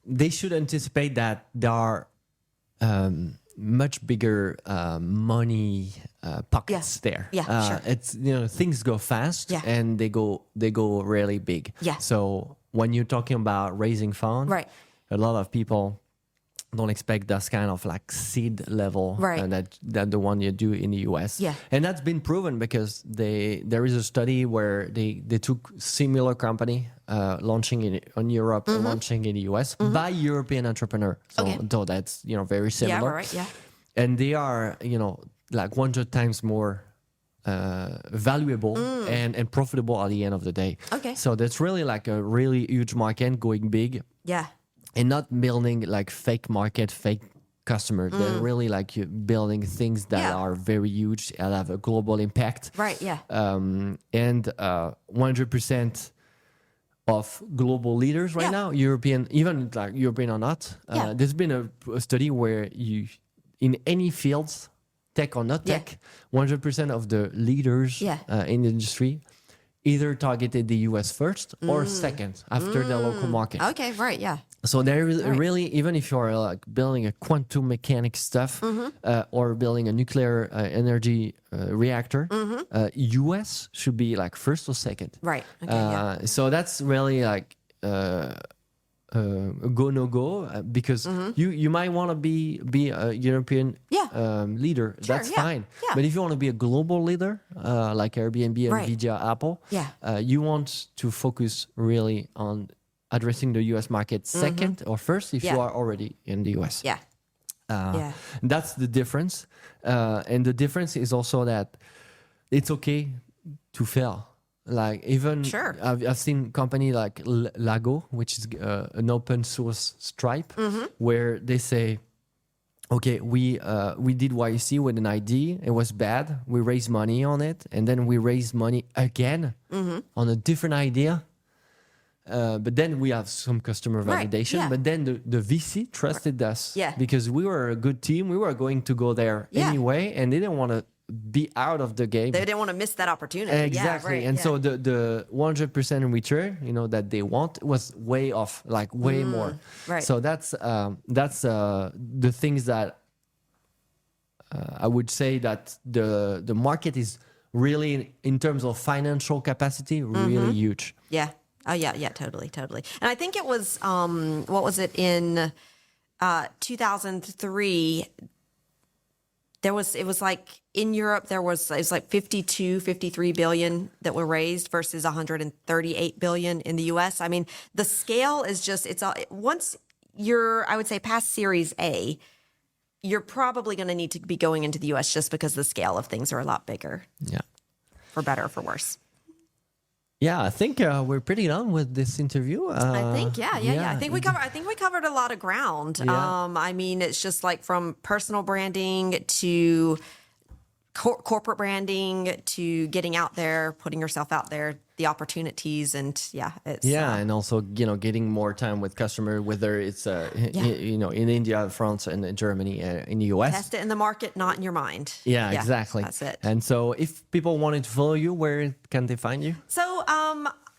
They should anticipate that there are much bigger money pockets there. Yeah, sure. It's things go fast and they go really big. Yeah. So when you're talking about raising funds, right, a lot of people don't expect that kind of like seed level that the one you do in the US. Yeah. And that's been proven because there is a study where they took similar company launching in Europe and launching in the US by European entrepreneur. So that's very similar. Yeah, right, yeah. And they are like 100 times more valuable and profitable at the end of the day. Okay. So that's really like a really huge market going big. Yeah. And not building like fake market, fake customer. They're really like building things that are very huge and have a global impact. Right, yeah. And 100% of global leaders right now, European, even like European or not, there's been a study where in any fields, tech or not tech, 100% of the leaders in the industry either targeted the US first or second after the local market. Okay, right, yeah. So there is really, even if you're like building a quantum mechanics stuff or building a nuclear energy reactor, US should be like first or second. Right. Okay, So that's really like a go no go because you might want to be a European leader. Sure, That's fine. Yeah. But if you want to be a global leader like Airbnb, Nvidia, Apple, you want to focus really on addressing the US market second or first if you are already in the US. Yeah. That's the difference. And the difference is also that it's okay to fail. Like even I've seen company like Lago, which is an open source Stripe, where they say, okay, we did YC with an idea. It was bad. We raised money on it, and then we raised money again on a different idea. But then we have some customer validation. Right, But then the VC trusted us because we were a good team. We were going to go there anyway, and they didn't want to be out of the game. They didn't want to miss that opportunity. Exactly. Yeah, right, and so the 100% return, that they want was way off, like way more. Right. So that's the things that I would say that the market is really, in terms of financial capacity, really huge. Yeah. Oh yeah, totally. And I think it was what was it in 2003? It was like in Europe it was like 53 billion that were raised versus 138 billion in the US. I mean, the scale is just once you're, I would say, past Series A, you're probably going to need to be going into the US just because the scale of things are a lot bigger. Yeah. For better or for worse. Yeah, I think we're pretty done with this interview. I think, yeah. I think we covered a lot of ground. Yeah. I mean, it's just like from personal branding to corporate branding to getting out there, putting yourself out there, the opportunities, and it's and also getting more time with customer, whether it's in India, France, and in Germany, in the US. Test it in the market, not in your mind. Yeah, exactly. That's it. And so, if people wanted to follow you, where can they find you? So,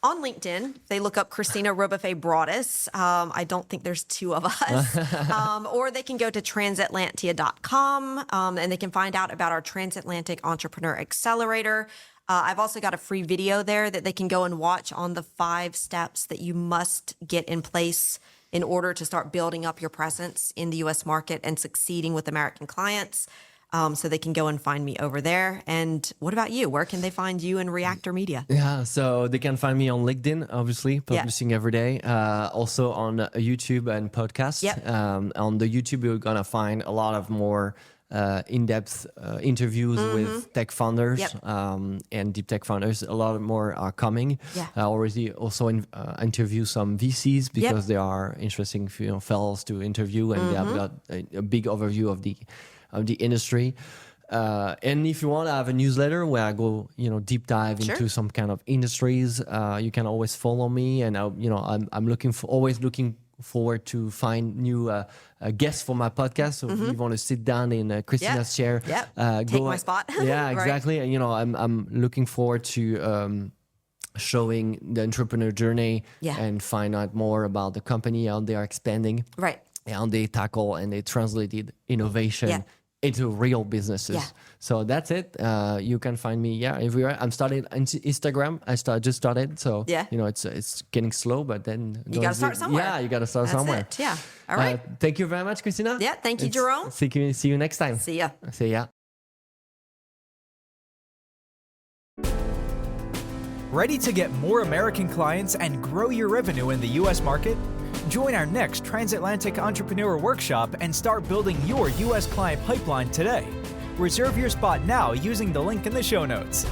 on LinkedIn, they look up Christina Rebuffet-Broadus. I don't think there's two of us. Or they can go to transatlantia.com and they can find out about our Transatlantic Entrepreneur Accelerator. I've also got a free video there that they can go and watch on the 5 steps that you must get in place in order to start building up your presence in the U.S. market and succeeding with American clients. So they can go and find me over there. And what about you? Where can they find you in Reactor Media? Yeah, so they can find me on LinkedIn, obviously, publishing every day. Also on YouTube and podcast. Yep. On the YouTube, you're going to find a lot of more in-depth interviews with tech founders and deep tech founders. A lot more are coming. Yeah. I already also interview some VCs because they are interesting fellows to interview, and they have got a big overview of the industry. And if you want, I have a newsletter where I go, deep dive into some kind of industries. You can always follow me, and I'm always looking forward to find new guests for my podcast. So if you want to sit down in Christina's chair, take my spot. Yeah, Right. exactly. And I'm looking forward to showing the entrepreneur journey and find out more about the company, how they are expanding, Right. how they tackle and they translated innovation into real businesses. Yeah. So that's it. You can find me everywhere. I'm starting on Instagram. Just started, so it's getting slow, but then You got to start somewhere. Yeah, you got to start That's somewhere. it. Yeah. All right. Thank you very much, Christina. Yeah. Thank you, Jerome. See you next time. See ya. See ya. Ready to get more American clients and grow your revenue in the U.S. market? Join our next Transatlantic Entrepreneur Workshop and start building your U.S. client pipeline today. Reserve your spot now using the link in the show notes.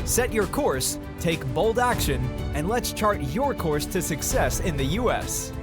Set your course, take bold action, and let's chart your course to success in the U.S.